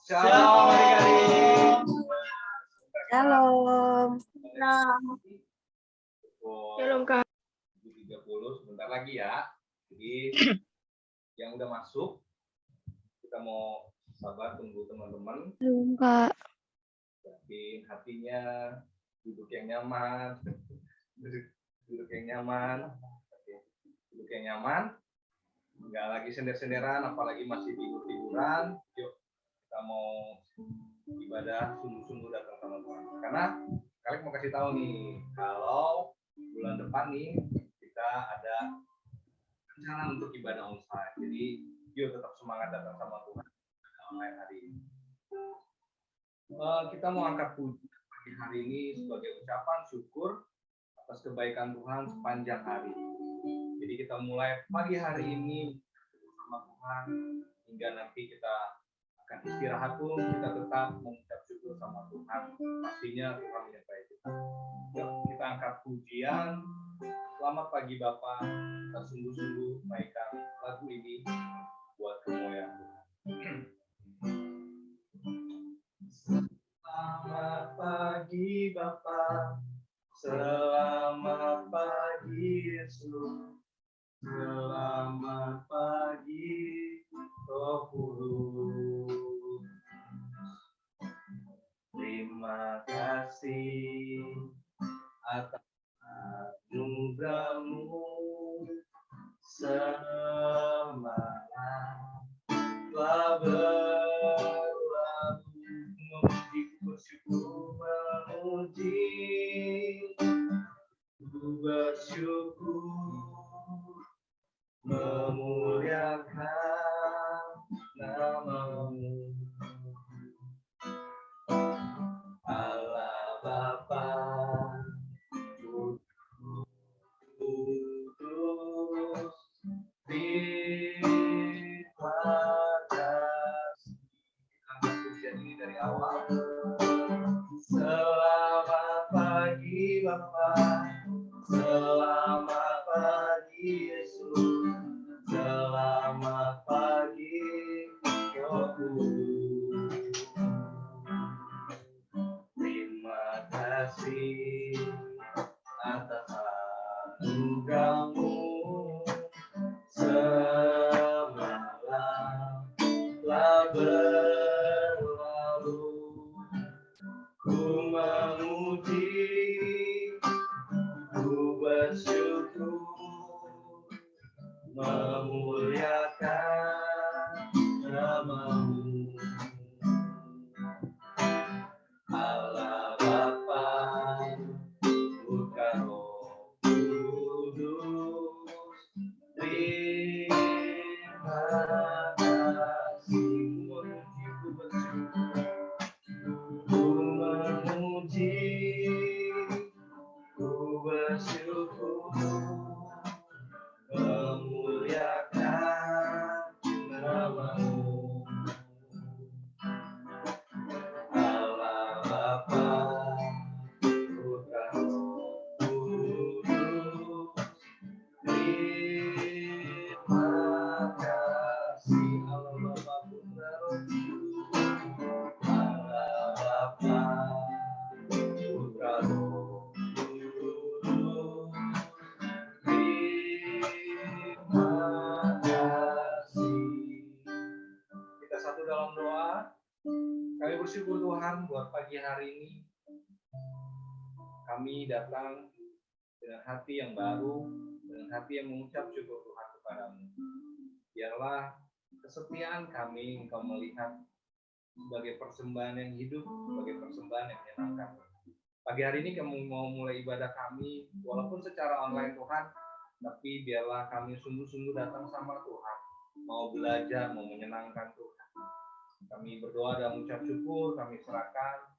Shalom adik-adik. Shalom. Shalom Kak. 30 sebentar lagi ya. Jadi yang udah masuk kita mau sabar tunggu teman-teman. Shalom Kak. Yakin hatinya, duduk yang nyaman. Duduk yang nyaman. Oke. Duduk yang nyaman. Enggak lagi sender-senderan, apalagi masih tidur-tiduran. Yuk kita mau ibadah sungguh-sungguh datang sama Tuhan. Karena kalian mau kasih tahu nih, kalau bulan depan nih kita ada rencana untuk ibadah onsite. Jadi yuk tetap semangat datang sama Tuhan online hari ini. Kita mau angkat puji pagi hari ini sebagai ucapan syukur atas kebaikan Tuhan sepanjang hari. Jadi kita mulai pagi hari ini bersama Tuhan hingga nanti kita akan istirahat pun kita tetap mengucap syukur sama Tuhan. Pastinya Tuhan menyertai kita. Yuk kita angkat pujian. Selamat pagi Bapak. Kita sungguh-sungguh mainkan lagu ini buat kemuliaan Tuhan. Selamat pagi Bapak. Selamat pagi Yesus. Selamat pagi Roh Kudus. Terima kasih atas anugerah-Mu. Semangat telah berlalu, memuji, bersyukur, memuliakan nama-Mu. Allah Bapa Kudus, terima kasih. Angkat pujian ini dari awal. Selamat pagi Bapa. Selamat pagi Yesus. Selamat pagi Roh Kudus. Terima kasih atas anugerah-Mu. Semalam telah berlalu, ku memuji, ku bersyukur, memuliakan nama-Mu. Allah Bapa, Putra Roh Kudus, terima kasih. Ku memuji, ku bersyukur, memuliakan nama-Mu. Allah Bapa, Putra Roh Kudus, terima kasih. Allah Bapa, Putra Roh Kudus, Allah Bapa, Putra Roh Kudus, terima kasih. Kita satu dalam doa. Kami bersyukur Tuhan buat pagi hari ini. Kami datang dengan hati yang baru, dengan hati yang mengucap syukur Tuhan kepadamu. Biarlah kesetiaan kami Engkau melihat sebagai persembahan yang hidup, sebagai persembahan yang menyenangkan. Pagi hari ini kami mau mulai ibadah kami, walaupun secara online Tuhan, tapi biarlah kami sungguh-sungguh datang sama Tuhan, mau belajar, mau menyenangkan Tuhan. Kami berdoa dan mengucap syukur, kami serahkan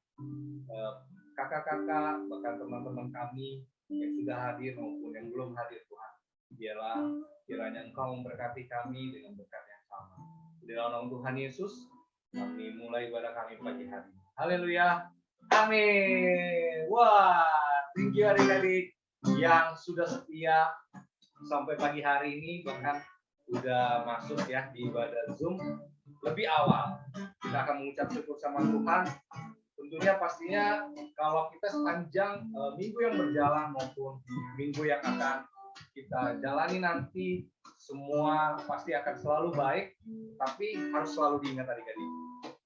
kakak-kakak, bahkan teman-teman kami yang sudah hadir maupun yang belum hadir Tuhan. Biarlah kiranya Engkau memberkati kami dengan berkat yang sama. Di dalam nama Tuhan Yesus, kami mulai ibadah kami pagi hari ini. Haleluya. Amin. Wah, thank you adik-adik yang sudah setia sampai pagi hari ini, bahkan udah masuk ya di ibadah Zoom. lebih awal. Kita akan mengucap syukur sama Tuhan. Tentunya pastinya kalau kita sepanjang minggu yang berjalan maupun minggu yang akan kita jalani nanti, semua pasti akan selalu baik, tapi harus selalu diingat adik-adik.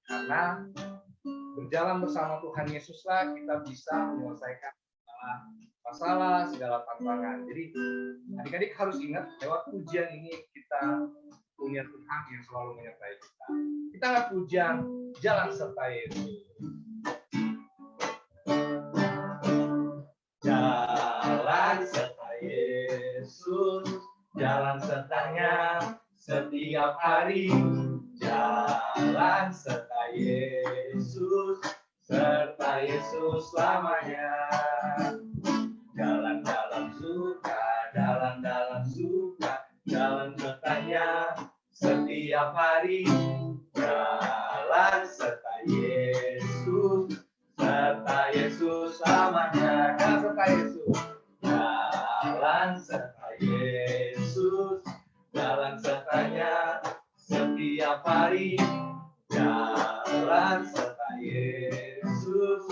Karena berjalan bersama Tuhan Yesuslah kita bisa menyelesaikan masalah, segala tantangan. Jadi adik-adik harus ingat lewat ujian ini kita punya Tuhan yang selalu menyertai kita. Kita nggak ujian, jalan serta Yesus. Jalan serta Yesus, jalan sertanya setiap hari. Jalan serta Yesus, serta Yesus selamanya. Jalan dalam suka, jalan dalam suka, jalan sertanya setiap hari. Jalan serta Yesus, serta Yesus selamanya. Jalan serta Yesus, jalan serta Yesus, jalan sertanya setiap hari. Jalan serta Yesus,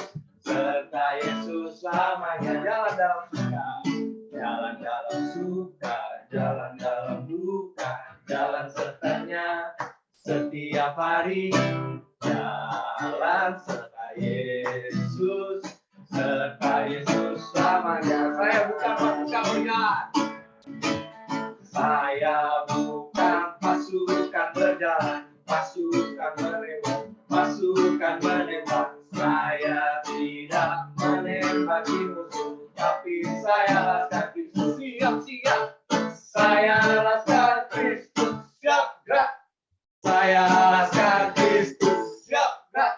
serta Yesus selamanya. Jalan dalam suka, jalan dalam suka, jalan dalam duka, jalan sertanya setiap hari. Jalan serta Yesus, serta Yesus selamanya. Saya bukan pasukan berjalan. Saya bukan pasukan berjalan, pasukan menembak, pasukan menembak. Saya tidak menembaki musuh, tapi saya laskar Kristus. Siap, siap. Saya laskar Kristus. Siap, gerak. Saya laskar Kristus. Siap, gerak.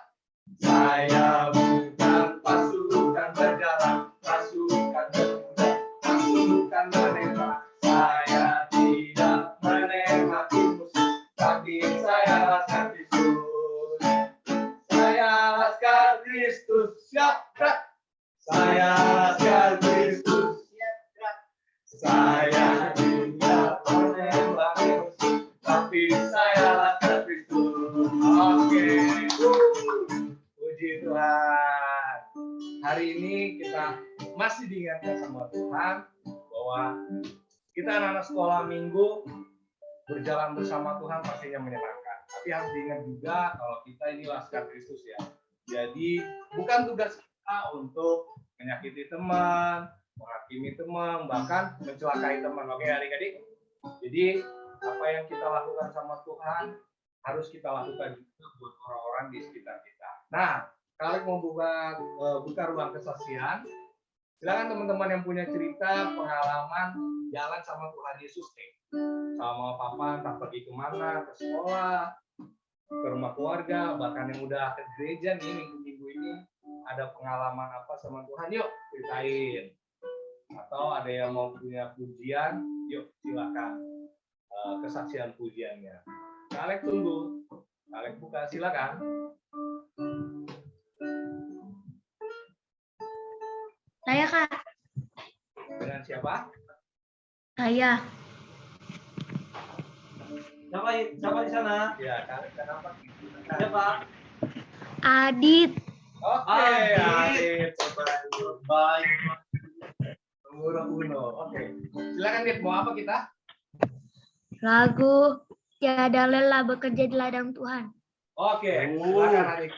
Saya bukan pasukan berjalan, pasukan berkuda, pasukan menembak. Saya tidak menembaki musuh, tapi saya laskar Kristus. Saya laskar Kristus. Siap, gerak. Saya laskar Kristus. Siap, gerak. Saya tidak menembaki musuh, tapi saya laskar Kristus. Oke. Puji Tuhan. Hari ini kita masih diingatkan sama Tuhan bahwa kita anak-anak sekolah minggu berjalan bersama Tuhan pastinya menyenangkan. Tapi harus diingat juga kalau kita ini laskar Kristus ya. Jadi bukan tugas kita untuk menyakiti teman, menghakimi teman, bahkan mencelakai teman. Oke adik-adik? Jadi apa yang kita lakukan sama Tuhan harus kita lakukan juga buat orang-orang di sekitar kita. Nah, kalau mau buka ruang kesaksian, silakan teman-teman yang punya cerita, pengalaman jalan sama Tuhan Yesus nih. Sama papa entah pergi kemana, ke sekolah, ke rumah keluarga, bahkan yang udah ke gereja nih minggu-minggu ini, ada pengalaman apa sama Tuhan, yuk ceritain. Atau ada yang mau punya pujian, yuk silakan kesaksian pujiannya. Kalek tunggu, Kalek buka, silakan. Saya, Kak. Dengan siapa? Saya. Siapa di sana? Ya, Kalek kenapa? Siapa? Adit. Oke, Adit. Baik. Nomor uno. Oke. Silakan Dit, mau apa kita? Lagu Tiada Lelah Bekerja di Ladang Tuhan. Oke, silakan Adit.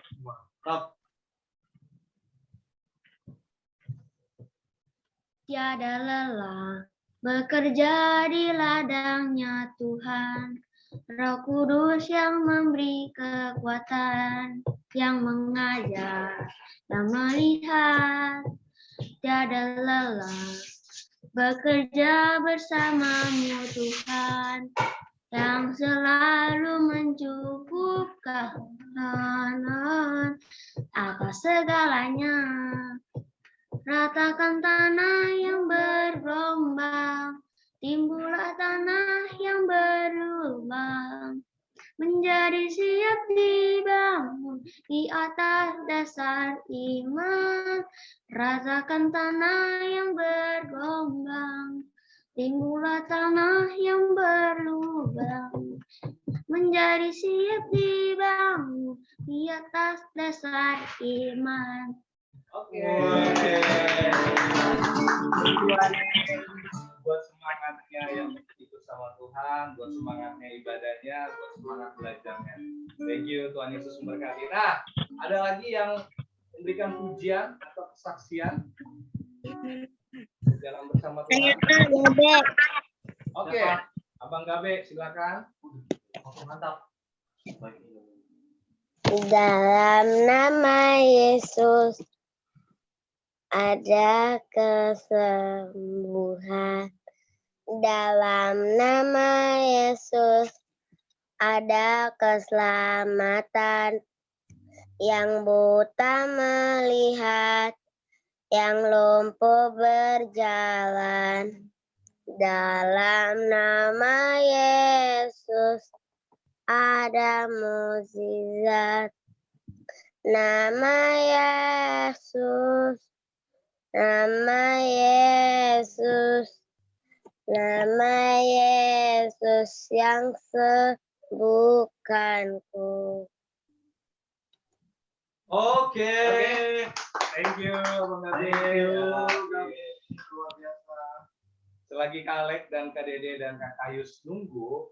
Tiada lelah bekerja di ladangnya Tuhan. Roh Kudus yang memberi kekuatan, yang mengajar dan melihat. Tiada lelah bekerja bersamamu Tuhan, yang selalu mencukupkan atas segalanya. Ratakan tanah yang bergelombang, timbullah tanah yang berlubang, menjadi siap dibangun di atas dasar iman. Ratakan tanah yang bergelombang, timbullah tanah yang berlubang, menjadi siap dibangun di atas dasar iman. Oke. Buat semangatnya yang ikut sama Tuhan, buat semangatnya ibadahnya, buat semangat belajarnya. Thank you, Tuhan Yesus memberkati. Nah, ada lagi yang memberikan pujian atau kesaksian dalam bersama Tuhan. Oke, Abang Gabe, silakan. Mantap. Dalam nama Yesus ada kesembuhan. Dalam nama Yesus ada keselamatan. Yang buta melihat, yang lumpuh berjalan. Dalam nama Yesus ada mukjizat. Nama Yesus, nama Yesus, nama Yesus yang sembuhkanku. Oke. Thank you, Abang Gabe. Thank you. Oke. Luar biasa. Selagi Kak Alek dan Kak Dede dan Kak Kayus nunggu,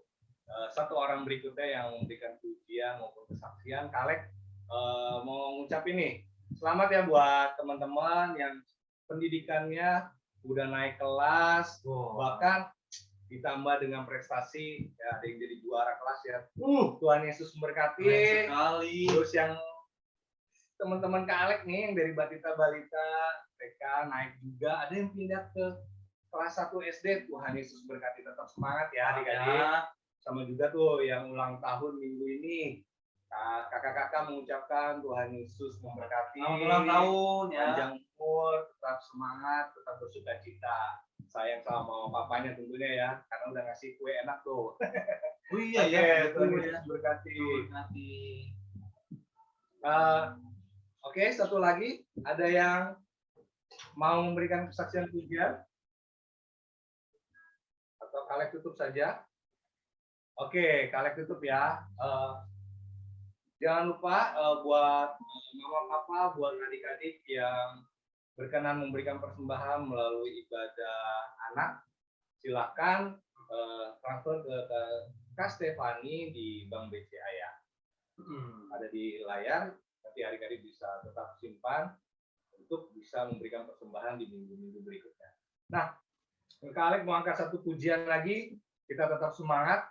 satu orang berikutnya yang memberikan pujian maupun kesaksian, Kak Alek mau ngucapin nih, selamat ya buat teman-teman yang pendidikannya udah naik kelas, bahkan ditambah dengan prestasi, ya ada yang jadi juara kelas ya. Tuhan Yesus memberkati. Sekali. Terus yang teman-teman Kak Alek nih yang dari Batita Balita TK naik juga, ada yang pindah ke kelas 1 SD. Tuhan Yesus berkati, tetap semangat ya adik-adik. Sama juga tuh yang ulang tahun minggu ini, kakak-kakak mengucapkan Tuhan Yesus memberkati. Selamat ulang tahun ya. Panjang umur, tetap semangat, tetap bersuka cita. Sayang sama mama papanya tentunya ya, karena udah ngasih kue enak tuh. Oh iya ya. Tuhan Yesus berkati. Oke, satu lagi, ada yang mau memberikan kesaksian pujian? Atau Kak Alek tutup saja? Oke, Kak Alek tutup ya. Jangan lupa buat mama papa, buat adik-adik yang berkenan memberikan persembahan melalui ibadah anak, silakan transfer ke Kak Stefani di Bank BCA ya. Ada di layar, nanti adik-adik bisa tetap simpan untuk bisa memberikan persembahan di minggu-minggu berikutnya. Nah, Kak Alek mau angkat satu pujian lagi, kita tetap semangat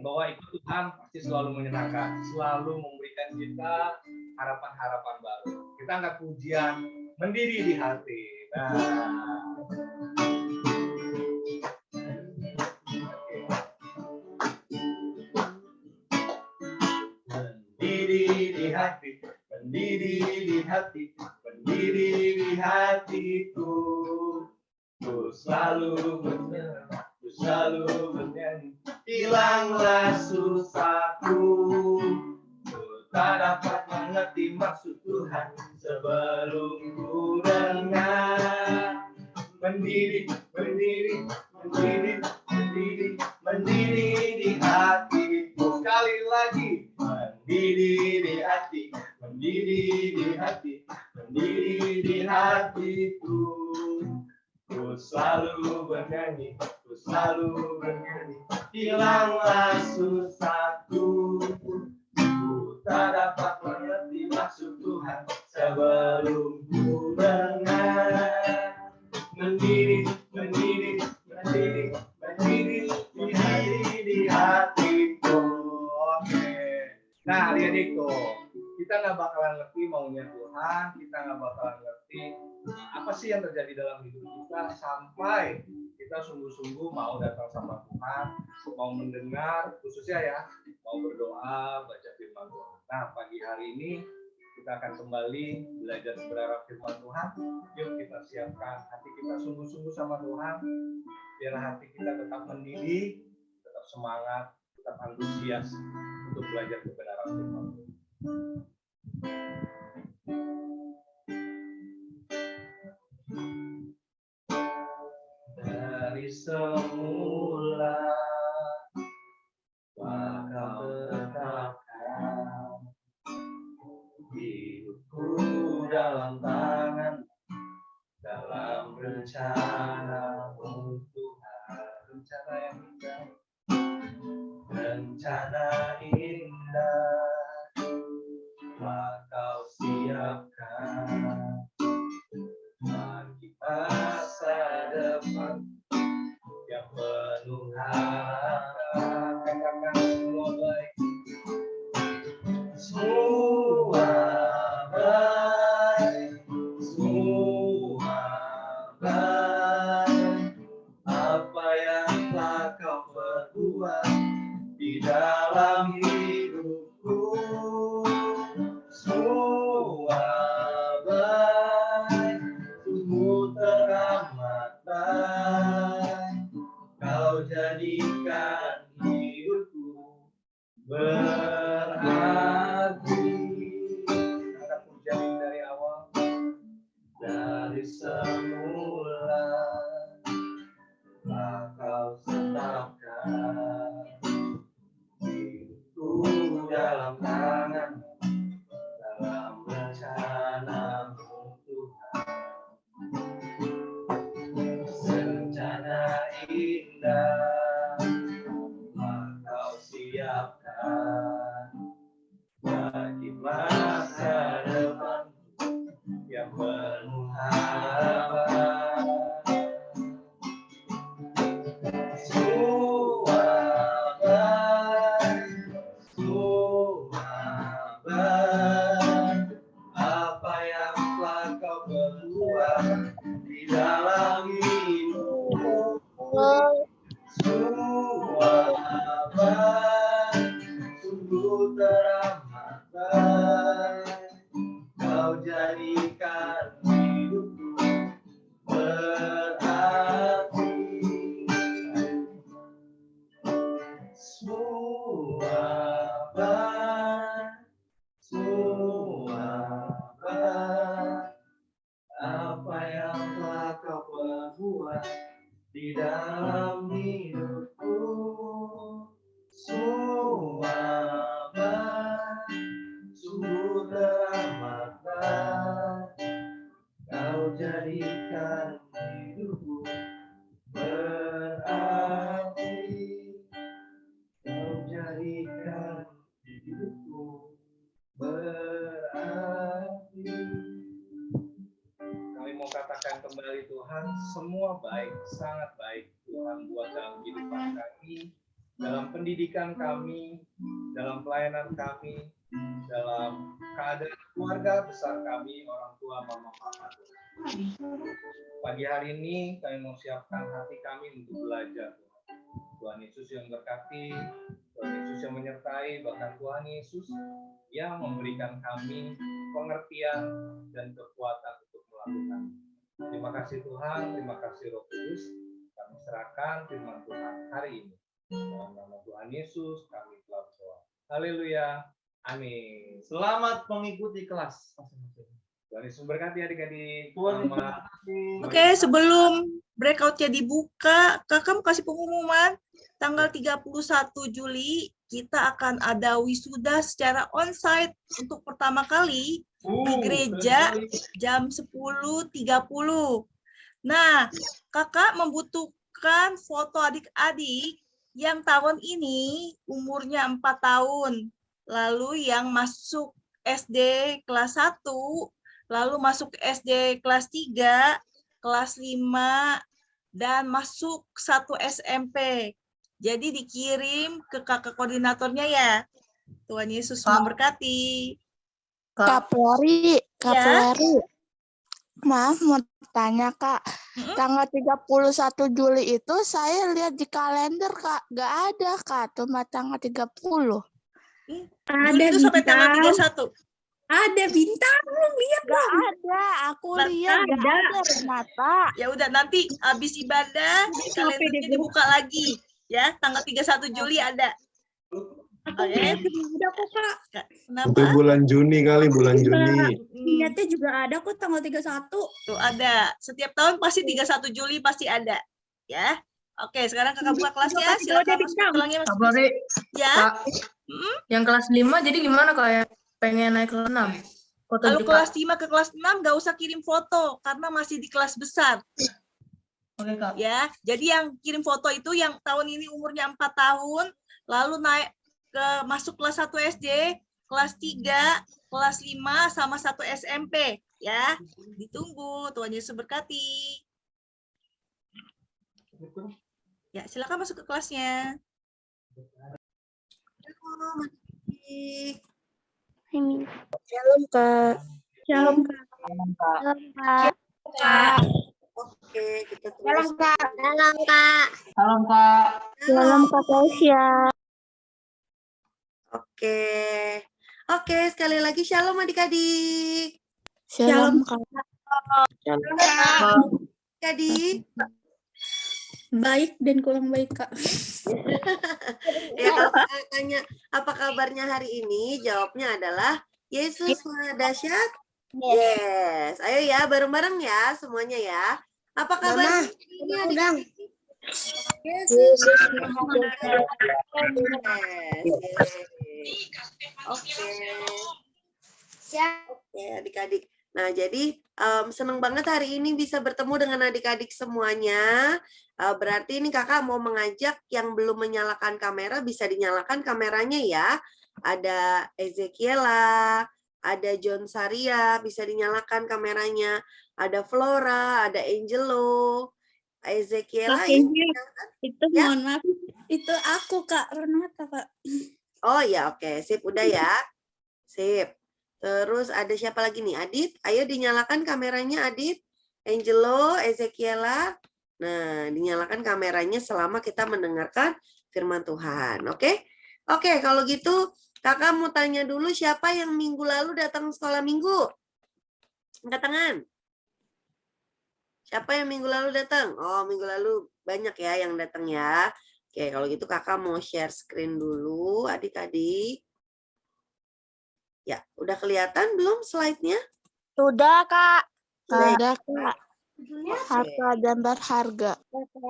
bahwa ikut Tuhan pasti selalu menyenangkan, selalu memberikan kita harapan-harapan baru. Kita angkat pujian mendiri di hati. Mendiri di hati, mendiri di hati, mendiri di hatiku. Ku selalu bernyanyi, hilanglah susahku. Ku tak dapat mengerti maksud Tuhan sebelum ku dengar. Mendiri di hatiku. Sekali lagi, mendiri di hati, mendiri di hatiku. Ku selalu bernyanyi, hilanglah susahku. Ku tak dapat mengerti maksud Tuhan sebelum ku dengar. Mendiri di hatiku. Oke. Nah, adik-adik tuh, kita nggak bakalan ngerti maunya Tuhan, kita nggak bakalan ngerti apa sih yang terjadi dalam hidup kita sampai kita sungguh-sungguh mau datang sama Tuhan, mau mendengar, khususnya ya, mau berdoa, baca firman Tuhan. Nah, pagi hari ini kita akan kembali belajar berharap firman Tuhan. Yuk kita siapkan hati kita sungguh-sungguh sama Tuhan, biar hati kita tetap mendidih, tetap semangat, tetap antusias untuk belajar kebenaran firman Tuhan. dalam tangan, dalam rencana Tuhan. Rencana yang indah, Rencana indah telah Kau siapkan bagi masa depan yang penuh harapan. katakan semua baik. Semua baik, semua baik. Apa yang telah Kau perbuat di dalam hidupku, semua baik, sungguh teramat baik. Kau jadikan hidupku berarti. Angkat pujian dari awal. Dari semula telah Kau tetapkan hidupku dalam tangan, dalam rencana-Mu Tuhan. Rencana indah telah Kau siapkan bagi masa depan yang penuh harapan. Semua baik, semua baik. Apa yang telah Kau perbuat di dalam hidupku, semua baik, sungguh teramat baik. Kau jadikan hidupku berarti. Semua baik, semua baik. Apa yang telah Kau perbuat di dalam hidupku, semua baik, sungguh teramat baik. Kau jadikan hidupku berarti. Kau jadikan hidupku berarti. Kami mau katakan kembali Tuhan, semua baik, sangat baik Tuhan buat dalam kehidupan kami, dalam pendidikan kami, dalam pelayanan kami, dalam keadaan keluarga besar kami, orang tua, mama, papa. Pagi hari ini kami mau siapkan hati kami untuk belajar. Tuhan Yesus yang berkati, Tuhan Yesus yang menyertai, bahkan Tuhan Yesus yang memberikan kami pengertian dan kekuatan untuk melakukan. Terima kasih Tuhan, terima kasih Roh Kudus. Kami serahkan firman Tuhan hari ini. Dalam nama Tuhan Yesus kami telah berdoa. Haleluya. Amin. Selamat mengikuti kelas. Tuhan Yesus berkati adik-adik. Tuhan Selamat. Oke, sebelum breakout-nya dibuka, Kakak mau kasih pengumuman. Tanggal 31 Juli, kita akan ada wisuda secara onsite untuk pertama kali di gereja jam 10.30. Nah, Kakak membutuhkan foto adik-adik yang tahun ini umurnya 4 tahun. Lalu yang masuk SD kelas 1, lalu masuk SD kelas 3, kelas 5, dan masuk 1 SMP. Jadi dikirim ke kakak koordinatornya ya. Tuhan Yesus memberkati. Kak Flori, Kak Ya. Flori. Maaf mau tanya Kak, tanggal 31 Juli itu saya lihat di kalender Kak, nggak ada Kak, cuma tanggal 30. Juli itu sampai tanggal 31. Ada bintang, belum lihat Nggak ada, aku lihat nggak ada ternyata. Ya udah nanti habis ibadah kalendernya dibuka lagi ya, tanggal 31 Juli ada. Oke. ada kok Kak. Kenapa? Itu bulan Juni kali, bulan Juni. Niatnya juga ada kok tanggal 31. Tuh ada. Setiap tahun pasti 31 Juli pasti ada. Ya. Oke, sekarang kakak buka kelasnya. Silakan masuk ulangnya Mas. Kak Flori, Ya. Kak, yang kelas 5 jadi gimana Kak ya? Pengen naik ke 6. Lalu kelas 5 ke kelas 6 nggak usah kirim foto karena masih di kelas besar. Oke, Kak. Ya, jadi yang kirim foto itu yang tahun ini umurnya 4 tahun, lalu naik ke masuk kelas 1 SD, kelas 3, kelas 5 sama 1 SMP, ya. Ditunggu, Tuhan Yesus berkati. Ya, silakan masuk ke kelasnya. Shalom, Kak. Shalom, Kak. Kak. Oke, kita Salam, tulis. Kak. Salam, Kak. Salam, Kak. Salam Kak Tasya. Oke. Oke, sekali lagi shalom adik-adik. Shalom Kak. Adik. Baik dan kurang baik, Kak. Ya, kalau kakak tanya apa kabarnya hari ini, jawabnya adalah Yesus Maha Dahsyat. Yes. Ayo ya, bareng-bareng ya semuanya ya. Apa kabar ini adik-adik? Yesus Maha Dahsyat. Oke. Oke, adik-adik. Nah, jadi senang banget hari ini bisa bertemu dengan adik-adik semuanya. Berarti ini kakak mau mengajak yang belum menyalakan kamera, bisa dinyalakan kameranya ya. Ada Ezekiela, ada John Saria, bisa dinyalakan kameranya. Ada Flora, ada Angelo, Ezekiela. Kak Kenji, itu Ya. mohon maaf. Itu aku, Kak Renata, Kak. Oh ya, oke. Sip, udah ya. Sip. Terus ada siapa lagi nih? Adit, ayo dinyalakan kameranya Adit. Angelo, Ezekiela. Nah, dinyalakan kameranya selama kita mendengarkan firman Tuhan. Oke? Oke, kalau gitu kakak mau tanya dulu siapa yang minggu lalu datang sekolah minggu? Angkat tangan. Siapa yang minggu lalu datang? Oh, minggu lalu banyak ya yang datang ya. Oke, kalau gitu kakak mau share screen dulu adik-adik. Ya, udah kelihatan belum slide-nya? Sudah Kak. Sudah. Sudah Kak. Harga dan berharga.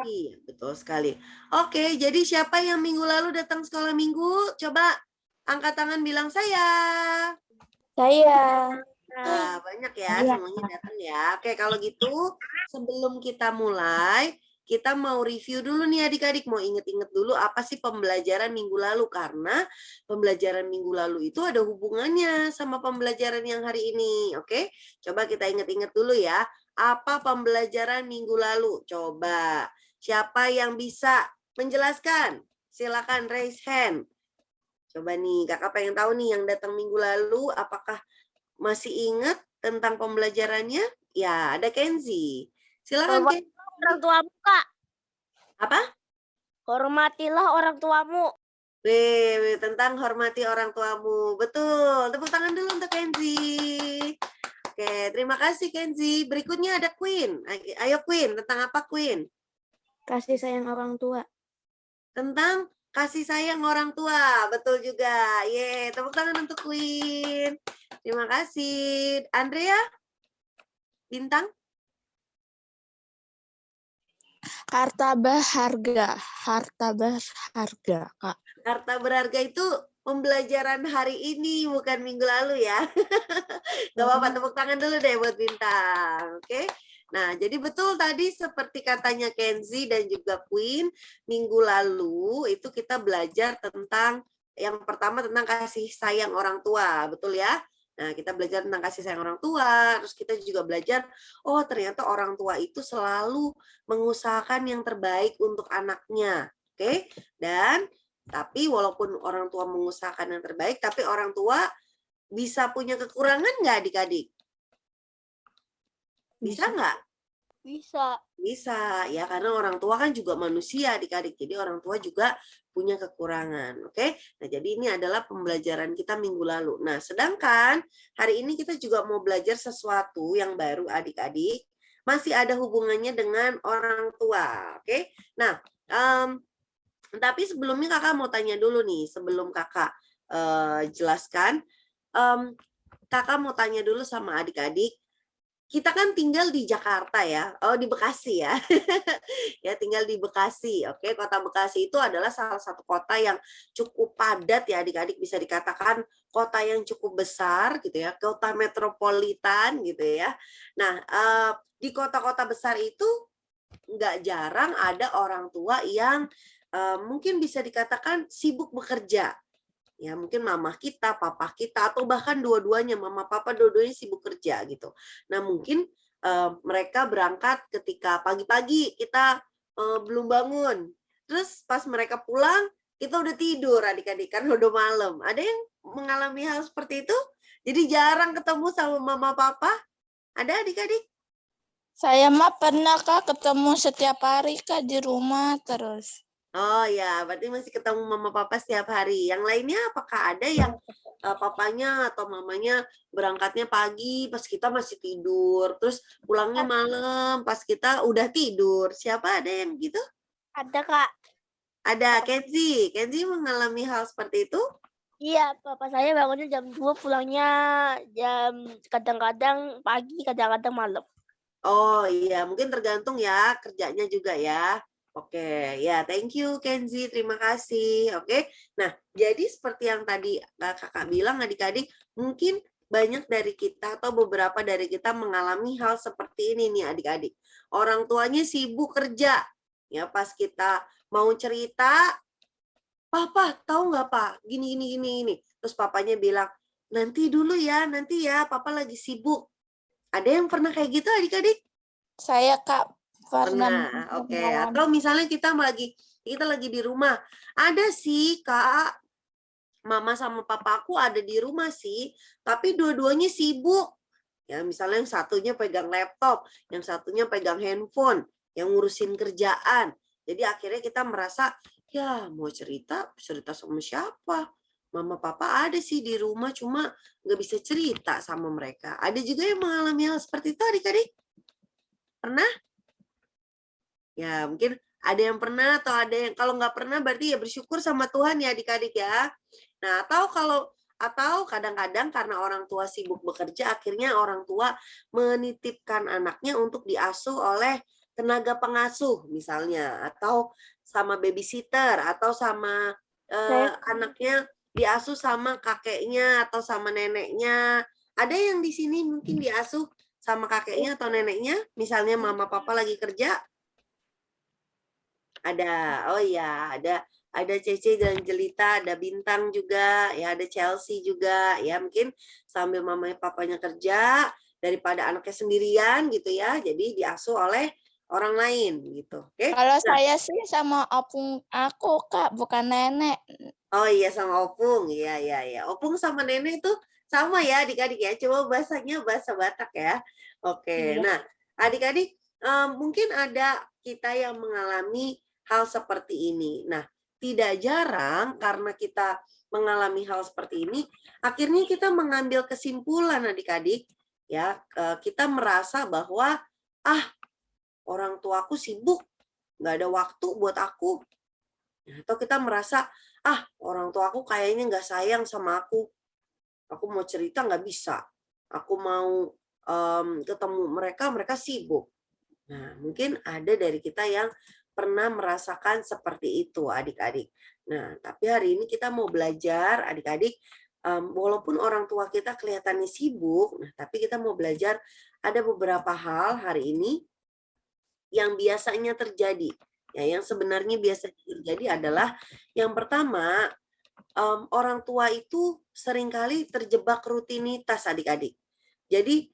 Iya, betul sekali. Oke, jadi siapa yang minggu lalu datang sekolah minggu? Coba angkat tangan bilang saya. Nah, banyak ya, semuanya datang ya. Oke, kalau gitu sebelum kita mulai, kita mau review dulu nih adik-adik. Mau inget-inget dulu apa sih pembelajaran minggu lalu. Karena pembelajaran minggu lalu itu ada hubungannya sama pembelajaran yang hari ini. Oke, coba kita inget-inget dulu ya. Apa pembelajaran minggu lalu? Coba, siapa yang bisa menjelaskan? Silakan raise hand. Coba nih, kakak pengen tahu nih yang datang minggu lalu, apakah masih ingat tentang pembelajarannya? Ya, ada Kenzi. Silakan Kenzi. Orang tuamu, Kak. Apa? Hormatilah orang tuamu. Wih, tentang hormati orang tuamu. Betul. Tepuk tangan dulu untuk Kenzi. Oke, terima kasih Kenzi. Berikutnya ada Queen. Ayo Queen, tentang apa Queen? Kasih sayang orang tua. Tentang kasih sayang orang tua. Betul juga. Ye, tepuk tangan untuk Queen. Terima kasih. Andrea? Bintang? Harta berharga. Harta berharga Kak. Harta berharga itu pembelajaran hari ini, bukan minggu lalu ya. Gak apa-apa, tepuk tangan dulu deh buat Bintang. Oke. Nah, jadi betul tadi seperti katanya Kenzi dan juga Queen, minggu lalu itu kita belajar tentang, yang pertama tentang kasih sayang orang tua, betul ya? Nah, kita belajar tentang kasih sayang orang tua, terus kita juga belajar, oh ternyata orang tua itu selalu mengusahakan yang terbaik untuk anaknya. Oke? Dan tapi walaupun orang tua mengusahakan yang terbaik, tapi orang tua bisa punya kekurangan nggak adik-adik? Bisa nggak? Bisa. Bisa, ya karena orang tua kan juga manusia adik-adik. Jadi orang tua juga punya kekurangan. Oke? Nah, jadi ini adalah pembelajaran kita minggu lalu. Nah, sedangkan hari ini kita juga mau belajar sesuatu yang baru adik-adik. Masih ada hubungannya dengan orang tua. Oke? Nah, tapi sebelumnya kakak mau tanya dulu nih, sebelum kakak jelaskan, kakak mau tanya dulu sama adik-adik, kita kan tinggal di Jakarta ya, oh di Bekasi ya, ya tinggal di Bekasi. Oke, kota Bekasi itu adalah salah satu kota yang cukup padat ya adik-adik, bisa dikatakan kota yang cukup besar gitu ya, kota metropolitan gitu ya. Nah, di kota-kota besar itu nggak jarang ada orang tua yang mungkin bisa dikatakan sibuk bekerja. Ya, mungkin mama kita, papa kita, atau bahkan dua-duanya, mama papa dua-duanya sibuk kerja gitu. Nah, mungkin mereka berangkat ketika pagi-pagi kita belum bangun. Terus pas mereka pulang, kita udah tidur adik-adik kan udah malam. Ada yang mengalami hal seperti itu? Jadi jarang ketemu sama mama papa? Ada adik-adik? Saya mah pernah Kak ketemu setiap hari Kak di rumah terus. Oh ya, berarti masih ketemu mama papa setiap hari. Yang lainnya apakah ada yang papanya atau mamanya berangkatnya pagi pas kita masih tidur, terus pulangnya malam pas kita udah tidur? Siapa ada yang gitu? Ada Kak. Ada Kenzi. Kenzi mengalami hal seperti itu? Iya, papa saya bangunnya jam 2, pulangnya kadang-kadang pagi, kadang-kadang malam. Oh iya, mungkin tergantung ya kerjanya juga ya. Oke, ya thank you Kenzi, terima kasih. Oke, nah jadi seperti yang tadi kakak bilang adik-adik, mungkin banyak dari kita atau beberapa dari kita mengalami hal seperti ini nih adik-adik. Orang tuanya sibuk kerja, ya pas kita mau cerita, Papa tahu nggak Pak, gini. Terus papanya bilang, nanti dulu ya, nanti ya, Papa lagi sibuk. Ada yang pernah kayak gitu adik-adik? Saya Kak Pernah, oke. Atau misalnya kita lagi di rumah. Ada sih Kak, mama sama papaku ada di rumah sih, tapi dua-duanya sibuk. Ya, misalnya yang satunya pegang laptop, yang satunya pegang handphone, yang ngurusin kerjaan. Jadi akhirnya kita merasa, ya mau cerita sama siapa? Mama papa ada sih di rumah, cuma nggak bisa cerita sama mereka. Ada juga yang mengalami hal seperti itu adik-adik? Pernah? Ya, mungkin ada yang pernah atau ada yang kalau nggak pernah berarti ya bersyukur sama Tuhan ya adik-adik ya. Nah, atau kadang-kadang karena orang tua sibuk bekerja, akhirnya orang tua menitipkan anaknya untuk diasuh oleh tenaga pengasuh misalnya, atau sama babysitter, atau sama anaknya diasuh sama kakeknya atau sama neneknya. Ada yang di sini mungkin diasuh sama kakeknya atau neneknya, misalnya mama papa lagi kerja. Ada, oh ya, ada Cece dan Jelita, ada Bintang juga, ya ada Chelsea juga, ya mungkin sambil mamanya papanya kerja daripada anaknya sendirian gitu ya, jadi diasuh oleh orang lain gitu. Oke? Kalau saya sih sama opung aku Kak, bukan nenek. Oh iya sama opung, iya. Opung sama nenek itu sama ya adik-adik ya, coba bahasanya bahasa Batak ya. Oke, nah adik-adik mungkin ada kita yang mengalami hal seperti ini. Nah, tidak jarang karena kita mengalami hal seperti ini, akhirnya kita mengambil kesimpulan adik-adik, ya kita merasa bahwa orang tuaku sibuk, nggak ada waktu buat aku. Atau kita merasa orang tuaku kayaknya nggak sayang sama aku mau cerita nggak bisa, aku mau ketemu mereka sibuk. Nah, mungkin ada dari kita yang pernah merasakan seperti itu adik-adik. Nah, tapi hari ini kita mau belajar adik-adik, walaupun orang tua kita kelihatannya sibuk, nah tapi kita mau belajar ada beberapa hal hari ini yang biasanya terjadi. Ya, yang sebenarnya biasanya terjadi adalah yang pertama, orang tua itu seringkali terjebak rutinitas adik-adik. Jadi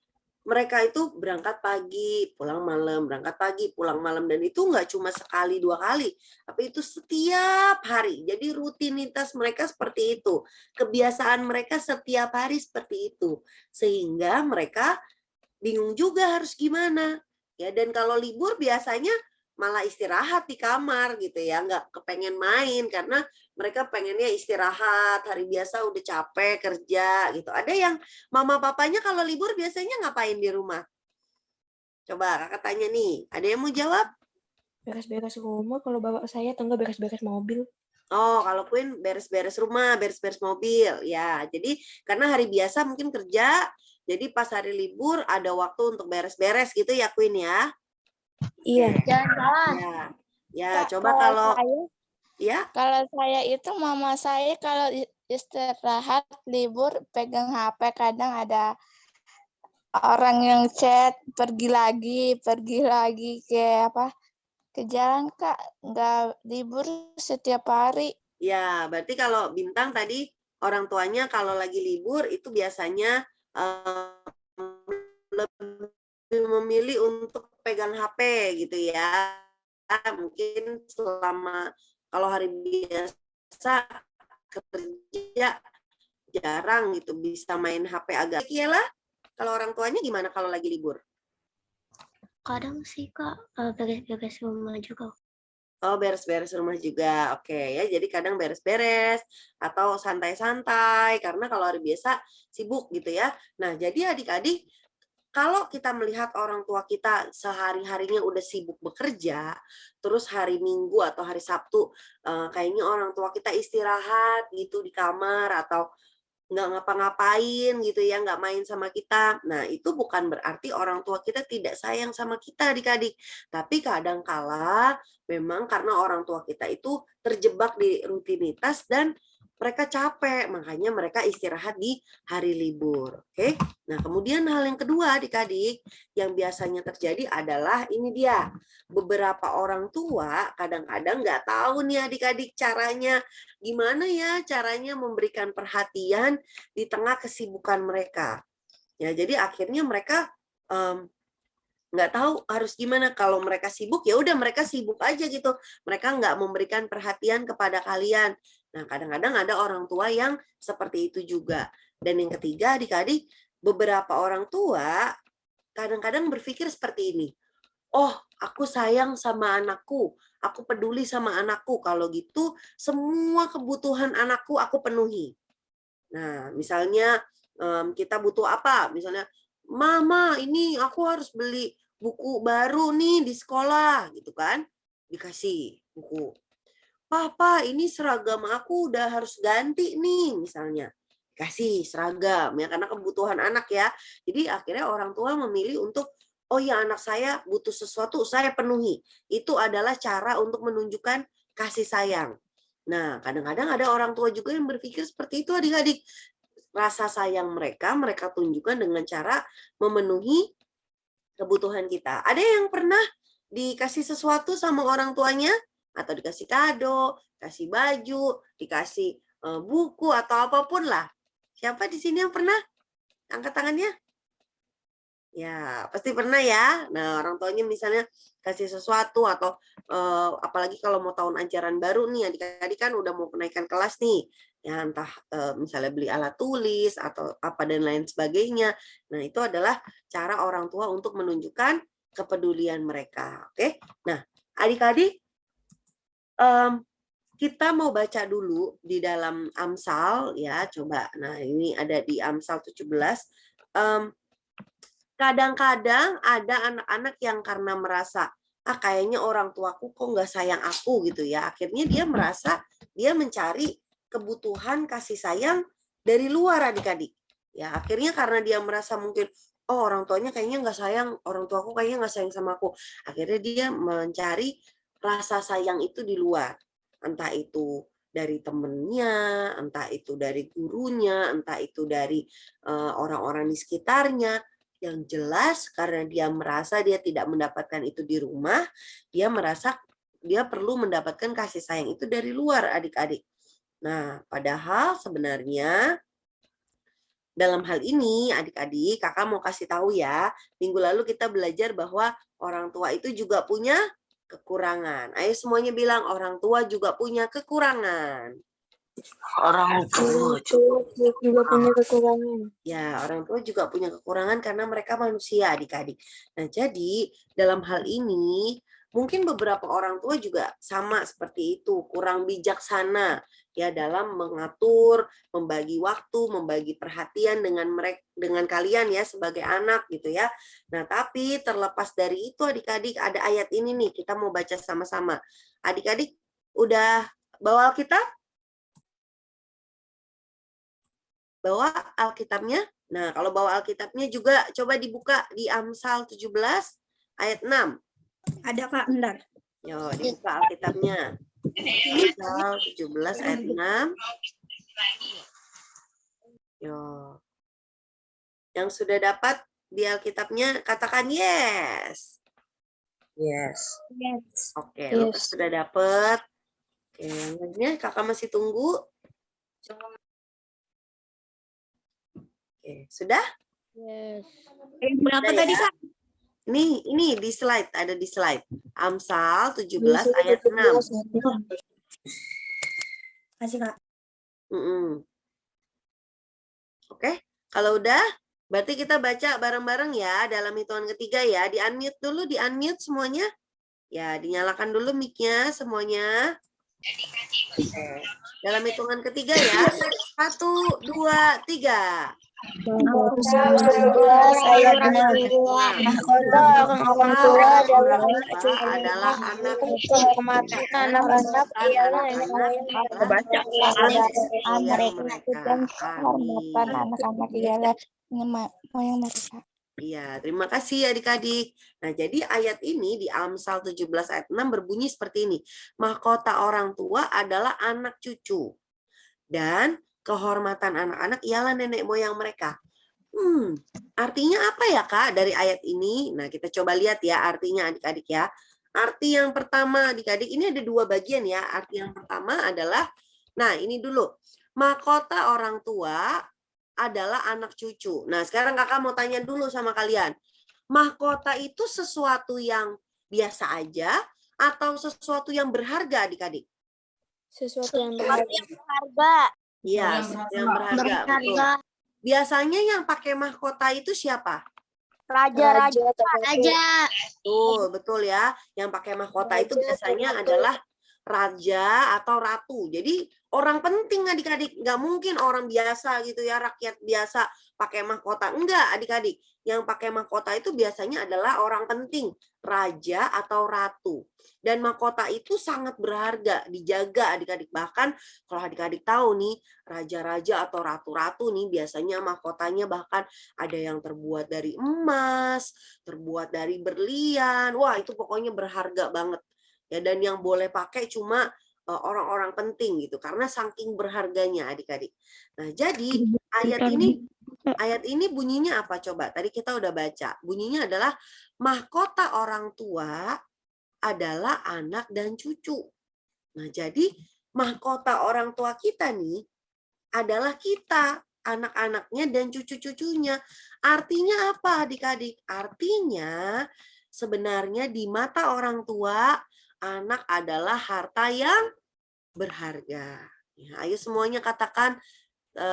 mereka itu berangkat pagi, pulang malam, berangkat pagi, pulang malam, dan itu nggak cuma sekali, 2 kali, tapi itu setiap hari. Jadi rutinitas mereka seperti itu. Kebiasaan mereka setiap hari seperti itu. Sehingga mereka bingung juga harus gimana. Ya, dan kalau libur biasanya malah istirahat di kamar gitu ya, nggak kepengen main karena mereka pengennya istirahat, hari biasa udah capek kerja gitu. Ada yang mama papanya kalau libur biasanya ngapain di rumah? Coba kakak tanya nih, ada yang mau jawab? Beres-beres rumah, kalau bapak saya tangga beres-beres mobil. Oh, kalau Queen beres-beres rumah, beres-beres mobil. Ya, jadi karena hari biasa mungkin kerja, Jadi pas hari libur ada waktu untuk beres-beres gitu ya Queen ya. Iya. Jalan-jalan. Ya, Kak, coba kalau saya, ya. kalau saya itu mama saya kalau istirahat libur pegang HP, kadang ada orang yang chat pergi lagi ke apa, ke jalan Kak, nggak libur setiap hari. Ya, berarti kalau Bintang tadi orang tuanya kalau lagi libur itu biasanya lebih memilih untuk pegang HP gitu ya. Mungkin selama kalau hari biasa kerja jarang gitu bisa main HP agak. Iyalah, kalau orang tuanya gimana kalau lagi libur? Kadang sih Kak beres-beres rumah juga. Oh, beres-beres rumah juga. Oke ya, jadi kadang beres-beres atau santai-santai karena kalau hari biasa sibuk gitu ya. Nah, jadi adik-adik kalau kita melihat orang tua kita sehari-harinya udah sibuk bekerja, terus hari Minggu atau hari Sabtu kayaknya orang tua kita istirahat gitu di kamar atau nggak ngapa-ngapain gitu ya, nggak main sama kita. Nah, itu bukan berarti orang tua kita tidak sayang sama kita adik-adik. Tapi kadang-kala memang karena orang tua kita itu terjebak di rutinitas dan mereka capek, makanya mereka istirahat di hari libur. Oke? Nah, kemudian hal yang kedua adik-adik yang biasanya terjadi adalah ini dia. Beberapa orang tua kadang-kadang nggak tahu nih adik-adik caranya gimana ya caranya memberikan perhatian di tengah kesibukan mereka. Ya, jadi akhirnya mereka nggak tahu harus gimana. Kalau mereka sibuk ya udah mereka sibuk aja gitu. Mereka nggak memberikan perhatian kepada kalian. Nah, kadang-kadang ada orang tua yang seperti itu juga. Dan yang ketiga adik-adik, beberapa orang tua kadang-kadang berpikir seperti ini. Oh, aku sayang sama anakku, aku peduli sama anakku. Kalau gitu, semua kebutuhan anakku aku penuhi. Nah, misalnya kita butuh apa? Misalnya, Mama, ini aku harus beli buku baru nih di sekolah, gitu kan? Dikasih buku. Papa, ini seragam aku udah harus ganti nih, misalnya. Kasih seragam, ya karena kebutuhan anak ya. Jadi akhirnya orang tua memilih untuk oh ya anak saya butuh sesuatu, saya penuhi. Itu adalah cara untuk menunjukkan kasih sayang. Nah, kadang-kadang ada orang tua juga yang berpikir seperti itu adik-adik. Rasa sayang mereka tunjukkan dengan cara memenuhi kebutuhan kita. Ada yang pernah dikasih sesuatu sama orang tuanya? Atau dikasih kado, kasih baju, dikasih buku, atau apapun lah. Siapa di sini yang pernah? Angkat tangannya. Ya, pasti pernah ya. Nah, orang tuanya misalnya kasih sesuatu atau apalagi kalau mau tahun ajaran baru nih, adik-adik kan udah mau kenaikan kelas nih. Ya, entah misalnya beli alat tulis atau apa dan lain sebagainya. Nah, itu adalah cara orang tua untuk menunjukkan kepedulian mereka. Oke. Nah, adik-adik kita mau baca dulu di dalam Amsal ya, coba. Nah, ini ada di Amsal 17. Kadang-kadang ada anak-anak yang karena merasa kayaknya orang tuaku kok nggak sayang aku gitu ya. Akhirnya dia merasa dia mencari kebutuhan kasih sayang dari luar adik-adik. Ya, akhirnya karena dia merasa mungkin oh orang tuanya kayaknya nggak sayang, orang tuaku kayaknya nggak sayang sama aku. Akhirnya dia mencari rasa sayang itu di luar. Entah itu dari temennya, entah itu dari gurunya, entah itu dari orang-orang di sekitarnya. Yang jelas karena dia merasa dia tidak mendapatkan itu di rumah, dia merasa dia perlu mendapatkan kasih sayang itu dari luar adik-adik. Nah, padahal sebenarnya dalam hal ini adik-adik kakak mau kasih tahu ya, minggu lalu kita belajar bahwa orang tua itu juga punya kekurangan. Ayo semuanya bilang orang tua juga punya kekurangan. Orang tua juga punya kekurangan. Ya, orang tua juga punya kekurangan karena mereka manusia adik-adik. Nah, jadi dalam hal ini mungkin beberapa orang tua juga sama seperti itu, kurang bijaksana ya dalam mengatur, membagi waktu, membagi perhatian dengan kalian ya sebagai anak gitu ya. Nah, tapi terlepas dari itu adik-adik ada ayat ini nih, kita mau baca sama-sama. Adik-adik udah bawa Alkitab? Bawa Alkitabnya? Nah, kalau bawa Alkitabnya juga coba dibuka di Amsal 17 ayat 6. Ada Kak, bentar. Yo, dibuka Alkitabnya. Amsal 17 ayat 6. Yo. Yang sudah dapat di Alkitabnya katakan yes. Yes. Yes. Oke, Lukas Yes. sudah dapat. Oke, yang lainnya kakak masih tunggu. Oke, sudah? Yes. Berapa Sudah tadi ya? Kak? Ini di slide, ada di slide. Amsal 17 ayat 6. Kasih Kak. Oke, kalau udah, berarti kita baca bareng-bareng ya dalam hitungan ketiga ya. Di-unmute dulu, di-unmute semuanya. Ya, dinyalakan dulu mic-nya semuanya. Oke. Dalam hitungan ketiga ya. 1, 2, 3. Ayat 6. Mahkota orang tua adalah anak kehormatan anak-anak ialah nenek moyang mereka. Kehormatan anak-anak ialah nenek moyang mereka. Iya, terima kasih adik-adik. Nah, jadi ayat ini di Amsal 17 ayat 6 berbunyi seperti ini. Mahkota orang tua adalah anak cucu. Dan kehormatan anak-anak ialah nenek moyang mereka. Artinya apa ya Kak dari ayat ini? Nah, kita coba lihat ya artinya adik-adik ya. Arti yang pertama adik-adik, ini ada dua bagian ya. Arti yang pertama adalah, nah ini dulu. Mahkota orang tua adalah anak cucu. Nah, sekarang kakak mau tanya dulu sama kalian. Mahkota itu sesuatu yang biasa aja atau sesuatu yang berharga adik-adik? Sesuatu yang berharga. Iya, yang berharga. Betul. Biasanya yang pakai mahkota itu siapa? Raja. Betul ya. Yang pakai mahkota itu biasanya adalah raja atau ratu. Jadi orang penting adik-adik. Nggak mungkin orang biasa gitu ya, rakyat biasa pakai mahkota. Enggak adik-adik. Yang pakai mahkota itu biasanya adalah orang penting. Raja atau ratu. Dan mahkota itu sangat berharga. Dijaga adik-adik. Bahkan kalau adik-adik tahu nih, raja-raja atau ratu-ratu nih biasanya mahkotanya bahkan ada yang terbuat dari emas, terbuat dari berlian. Wah, itu pokoknya berharga banget. Ya, dan yang boleh pakai cuma orang-orang penting gitu karena saking berharganya adik-adik. Nah, jadi ayat ini bunyinya apa coba? Tadi kita udah baca. Bunyinya adalah mahkota orang tua adalah anak dan cucu. Nah, jadi mahkota orang tua kita nih adalah kita, anak-anaknya dan cucu-cucunya. Artinya apa adik-adik? Artinya sebenarnya di mata orang tua, anak adalah harta yang berharga. Ya, ayo semuanya katakan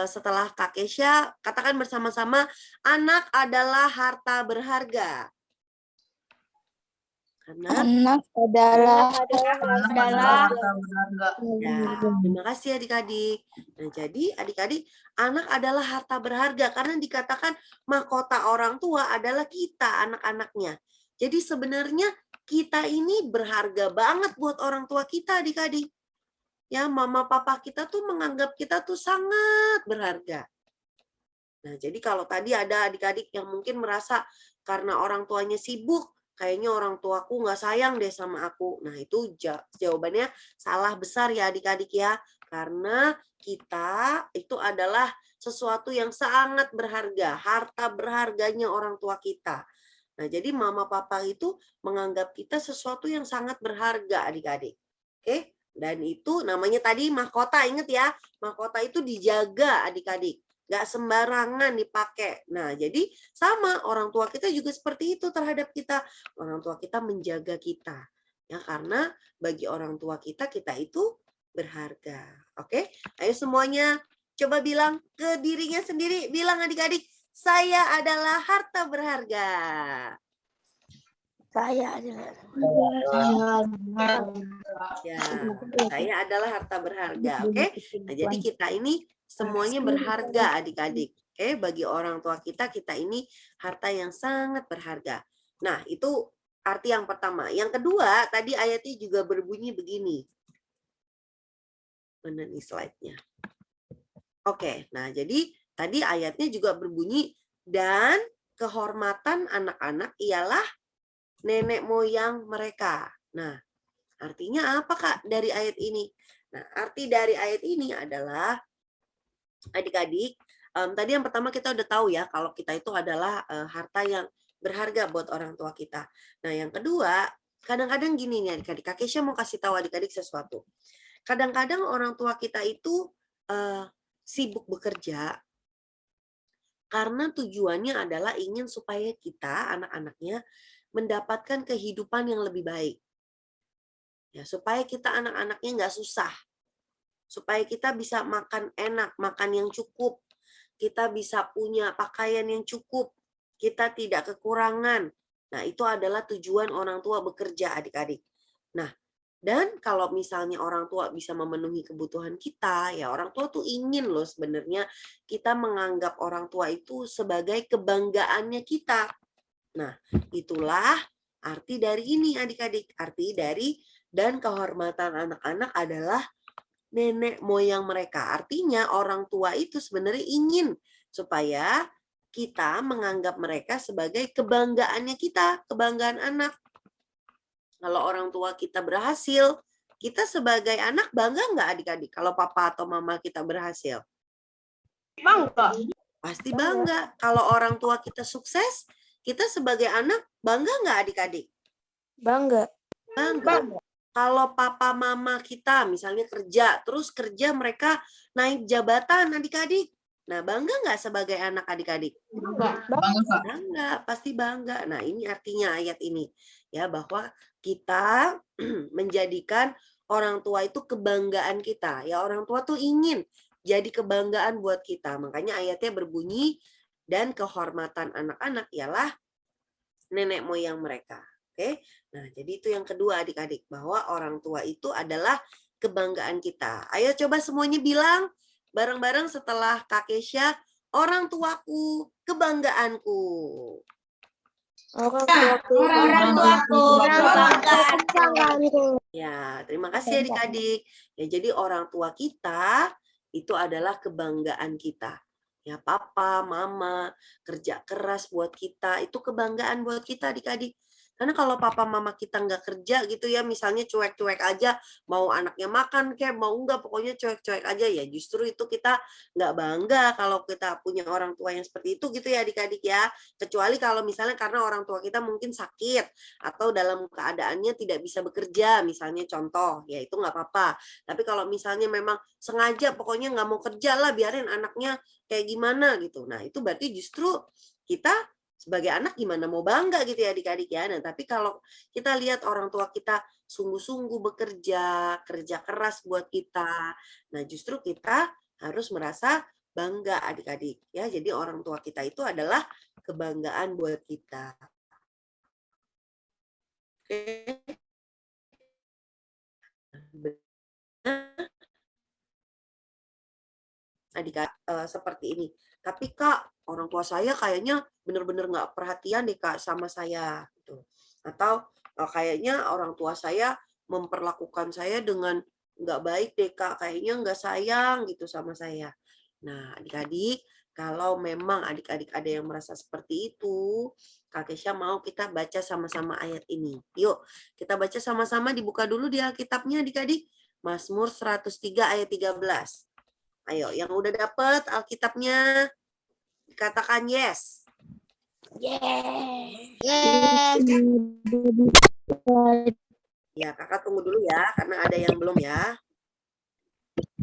setelah Kak Kesha, katakan bersama-sama, anak adalah harta berharga. Anak adalah Ya, terima kasih adik-adik. Nah, jadi adik-adik, anak adalah harta berharga karena dikatakan mahkota orang tua adalah kita, anak-anaknya. Jadi sebenarnya kita ini berharga banget buat orang tua kita adik-adik. Ya, mama papa kita tuh menganggap kita tuh sangat berharga. Nah, jadi kalau tadi ada adik-adik yang mungkin merasa karena orang tuanya sibuk, kayaknya orang tuaku nggak sayang deh sama aku. Nah, itu jawabannya salah besar ya adik-adik ya. Karena kita itu adalah sesuatu yang sangat berharga. Harta berharganya orang tua kita. Nah, jadi mama papa itu menganggap kita sesuatu yang sangat berharga adik-adik. Oke? Dan itu namanya tadi mahkota, ingat ya. Mahkota itu dijaga adik-adik. Nggak sembarangan dipakai. Nah, jadi sama orang tua kita juga seperti itu terhadap kita. Orang tua kita menjaga kita. Ya, karena bagi orang tua kita, kita itu berharga. Oke? Ayo semuanya coba bilang ke dirinya sendiri. Bilang adik-adik, saya adalah harta berharga. saya adalah Ya, saya adalah harta berharga. Oke? Nah, jadi kita ini semuanya berharga adik-adik. Oke, bagi orang tua kita, kita ini harta yang sangat berharga. Nah, itu arti yang pertama. Yang kedua, tadi ayatnya juga berbunyi begini. Mana nih slide-nya? Oke, nah jadi tadi ayatnya juga berbunyi, dan kehormatan anak-anak ialah nenek moyang mereka. Nah, artinya apa Kak dari ayat ini? Nah, arti dari ayat ini adalah, adik-adik, tadi yang pertama kita udah tahu ya, kalau kita itu adalah harta yang berharga buat orang tua kita. Nah, yang kedua, kadang-kadang gini nih adik-adik, Kak Kesha mau kasih tahu adik-adik sesuatu. Kadang-kadang orang tua kita itu sibuk bekerja, karena tujuannya adalah ingin supaya kita, anak-anaknya, mendapatkan kehidupan yang lebih baik. Ya, supaya kita anak-anaknya nggak susah. Supaya kita bisa makan enak, makan yang cukup. Kita bisa punya pakaian yang cukup. Kita tidak kekurangan. Nah, itu adalah tujuan orang tua bekerja, adik-adik. Nah, dan kalau misalnya orang tua bisa memenuhi kebutuhan kita, ya orang tua tuh ingin loh sebenarnya kita menganggap orang tua itu sebagai kebanggaannya kita. Nah, itulah arti dari ini adik-adik. Arti dari dan kehormatan anak-anak adalah nenek moyang mereka. Artinya orang tua itu sebenarnya ingin supaya kita menganggap mereka sebagai kebanggaannya kita, kebanggaan anak. Kalau orang tua kita berhasil, kita sebagai anak bangga nggak adik-adik kalau papa atau mama kita berhasil? Bangga. Pasti bangga. Kalau orang tua kita sukses, kita sebagai anak bangga nggak adik-adik? Bangga. Bangga. Kalau papa mama kita misalnya kerja, terus kerja mereka naik jabatan adik-adik. Nah, bangga nggak sebagai anak adik-adik? Bangga, pasti bangga. Nah, ini artinya ayat ini. Ya, bahwa kita menjadikan orang tua itu kebanggaan kita. Ya, orang tua tuh ingin jadi kebanggaan buat kita. Makanya ayatnya berbunyi, dan kehormatan anak-anak ialah nenek moyang mereka. Oke? Nah, jadi itu yang kedua adik-adik, bahwa orang tua itu adalah kebanggaan kita. Ayo coba semuanya bilang bareng-bareng setelah Kak Kesha, orang tuaku, kebanggaanku. Orang tuaku. Ya, terima kasih adik-adik. Ya, jadi orang tua kita itu adalah kebanggaan kita. Ya, papa, mama, kerja keras buat kita, itu kebanggaan buat kita adik-adik. Karena kalau papa mama kita nggak kerja gitu ya, misalnya cuek-cuek aja, mau anaknya makan kayak mau nggak, pokoknya cuek-cuek aja ya, justru itu kita nggak bangga kalau kita punya orang tua yang seperti itu gitu ya adik-adik ya. Kecuali kalau misalnya karena orang tua kita mungkin sakit atau dalam keadaannya tidak bisa bekerja, misalnya contoh, ya itu nggak apa-apa. Tapi kalau misalnya memang sengaja pokoknya nggak mau kerja lah, biarin anaknya kayak gimana gitu. Nah itu berarti justru kita sebagai anak gimana mau bangga gitu ya adik-adik ya. Nah, tapi kalau kita lihat orang tua kita sungguh-sungguh bekerja, kerja keras buat kita. Nah, justru kita harus merasa bangga adik-adik ya. Jadi orang tua kita itu adalah kebanggaan buat kita. Oke. Adik-adik seperti ini. Tapi Kak, orang tua saya kayaknya benar-benar nggak perhatian deh Kak sama saya. Gitu. Atau kayaknya orang tua saya memperlakukan saya dengan nggak baik deh Kak, kayaknya nggak sayang gitu sama saya. Nah adik-adik, kalau memang adik-adik ada yang merasa seperti itu, Kak Kesha mau kita baca sama-sama ayat ini. Yuk, kita baca sama-sama, dibuka dulu di Alkitabnya adik-adik. Mazmur 103 ayat 13. Ayo, yang udah dapet Alkitabnya, katakan yes. Yes. Ya, kakak tunggu dulu ya, karena ada yang belum ya.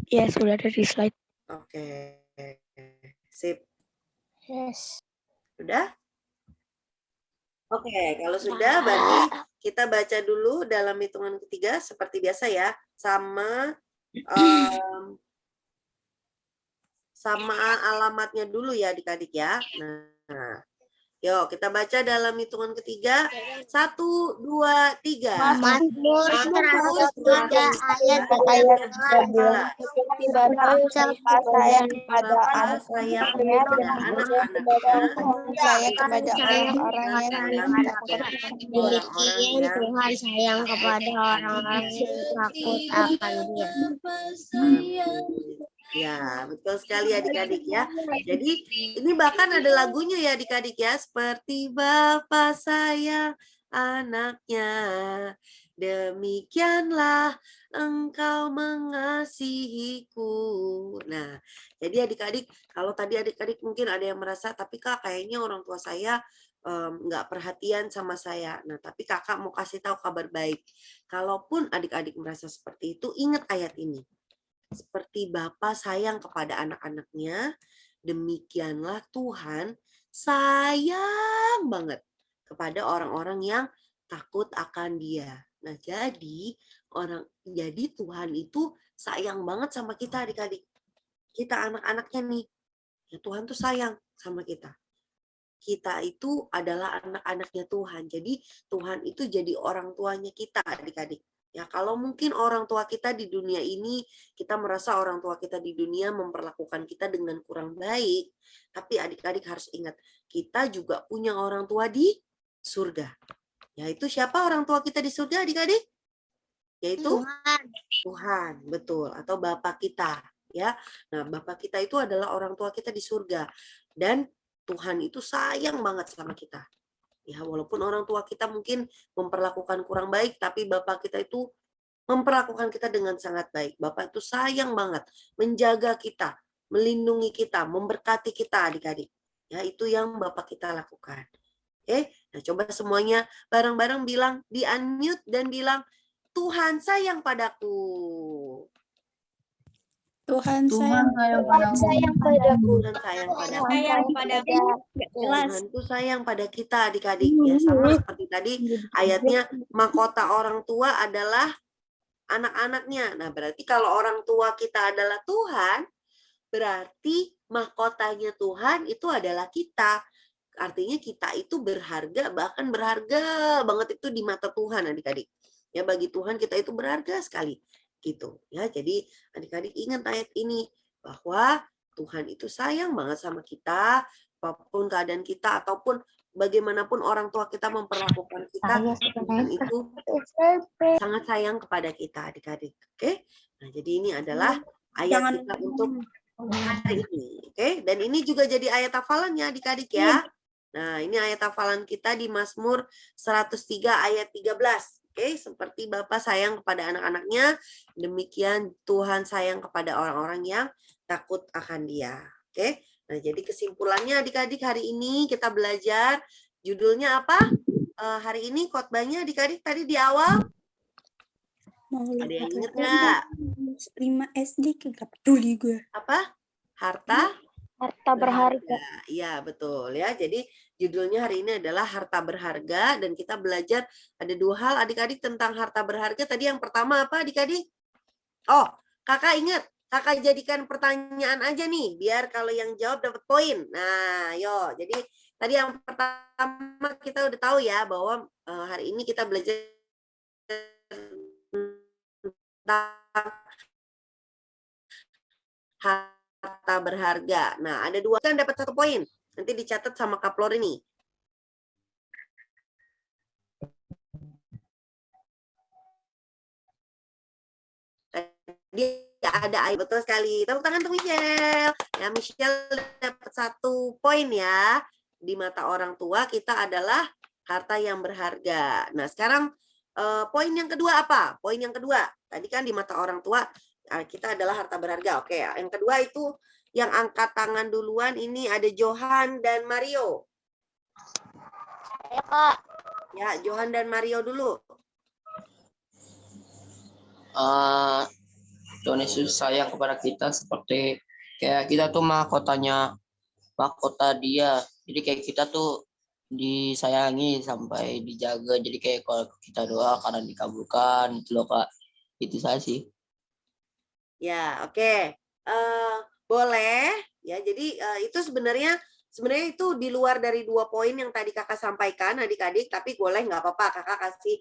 Ya, sudah ada di slide. Oke, sip. Yes. Sudah? Oke, kalau sudah berarti kita baca dulu dalam hitungan ketiga seperti biasa ya, sama alamatnya dulu ya adik-adik ya. Nah, yuk kita baca dalam hitungan ketiga. 1, 2, 3. Mazmur 103 ayat 13. Sayang kepada sayang anak-anaknya kepada anak-anaknya, saya kepada orang-orang yang Demikian Tuhan sayang kepada orang-orang yang takut akan Dia. Ya, betul sekali adik-adik ya. Jadi ini bahkan ada lagunya ya adik-adik ya. Seperti Bapa sayang anaknya, demikianlah engkau mengasihiku. Nah, jadi adik-adik, kalau tadi adik-adik mungkin ada yang merasa, tapi Kak kayaknya orang tua saya nggak perhatian sama saya. Nah, tapi kakak mau kasih tahu kabar baik. Kalaupun adik-adik merasa seperti itu, ingat ayat ini. Seperti Bapa sayang kepada anak-anaknya, demikianlah Tuhan sayang banget kepada orang-orang yang takut akan Dia. Nah, jadi Tuhan itu sayang banget sama kita adik-adik. Kita anak-anaknya nih. Ya, Tuhan tuh sayang sama kita. Kita itu adalah anak-anaknya Tuhan. Jadi Tuhan itu jadi orang tuanya kita adik-adik. Ya, kalau mungkin orang tua kita di dunia ini, kita merasa orang tua kita di dunia memperlakukan kita dengan kurang baik, tapi adik-adik harus ingat, kita juga punya orang tua di surga. Yaitu siapa orang tua kita di surga adik-adik? Yaitu Tuhan, betul, atau Bapa kita. Ya, nah Bapa kita itu adalah orang tua kita di surga. Dan Tuhan itu sayang banget sama kita. Ya, walaupun orang tua kita mungkin memperlakukan kurang baik, tapi Bapak kita itu memperlakukan kita dengan sangat baik. Bapak itu sayang banget, menjaga kita, melindungi kita, memberkati kita adik-adik. Ya, itu yang Bapak kita lakukan. Oke, nah coba semuanya bareng-bareng bilang, di-unmute dan bilang, Tuhan sayang padaku. Tuhan sayang sayang padaku. Tuhan sayang padaku. Sayang padaku. jelas. Tuhan itu sayang pada kita adik-adik. Ya, sama seperti tadi ayatnya, mahkota orang tua adalah anak-anaknya. Nah, berarti kalau orang tua kita adalah Tuhan, berarti mahkotanya Tuhan itu adalah kita. Artinya kita itu berharga, bahkan berharga banget itu di mata Tuhan adik-adik. Ya, bagi Tuhan kita itu berharga sekali. Gitu ya. Jadi adik-adik ingat ayat ini, bahwa Tuhan itu sayang banget sama kita, apapun keadaan kita ataupun bagaimanapun orang tua kita memperlakukan kita, Tuhan itu sangat sayang kepada kita adik-adik. Oke, nah jadi ini adalah ayat kita untuk hari ini. Oke, dan ini juga jadi ayat hafalannya adik-adik ya. Nah, ini ayat hafalan kita di Mazmur 103 ayat 13. Oke, seperti Bapa sayang kepada anak-anaknya, demikian Tuhan sayang kepada orang-orang yang takut akan Dia. Oke, nah jadi kesimpulannya adik-adik hari ini kita belajar, judulnya apa? Hari ini khotbahnya adik-adik tadi di awal. Ada yang inget nggak? 5 SD gak peduli gue. Apa? Harta Berharga. Iya, betul ya. Jadi judulnya hari ini adalah harta berharga, dan kita belajar ada 2 hal adik-adik tentang harta berharga. Tadi yang pertama apa adik-adik? Oh, kakak ingat, kakak jadikan pertanyaan aja nih, biar kalau yang jawab dapat poin. Nah, yo, jadi tadi yang pertama kita udah tahu ya, bahwa hari ini kita belajar tentang harta berharga. Nah, ada 2 kan dapat 1 poin. Nanti dicatat sama Kaplor ini. Tadi ada ayat, betul sekali. Tepuk tangan untuk Michelle. Ya, Michelle dapat 1 poin ya. Di mata orang tua kita adalah harta yang berharga. Nah, sekarang poin yang kedua apa? Poin yang kedua. Tadi kan di mata orang tua kita adalah harta berharga. Oke, yang kedua itu yang angkat tangan duluan ini ada Johan dan Mario. Ya, Kak. Ya, Johan dan Mario dulu. Tuhan Yesus sayang kepada kita seperti kayak kita tuh mahkota Dia. Jadi kayak kita tuh disayangi sampai dijaga. Jadi kayak kalau kita doa karena dikabulkan itu loh Kak. Itu saya sih. Ya, oke. Boleh ya. Jadi itu sebenarnya itu di luar dari 2 poin yang tadi kakak sampaikan adik-adik, tapi boleh nggak apa-apa kakak kasih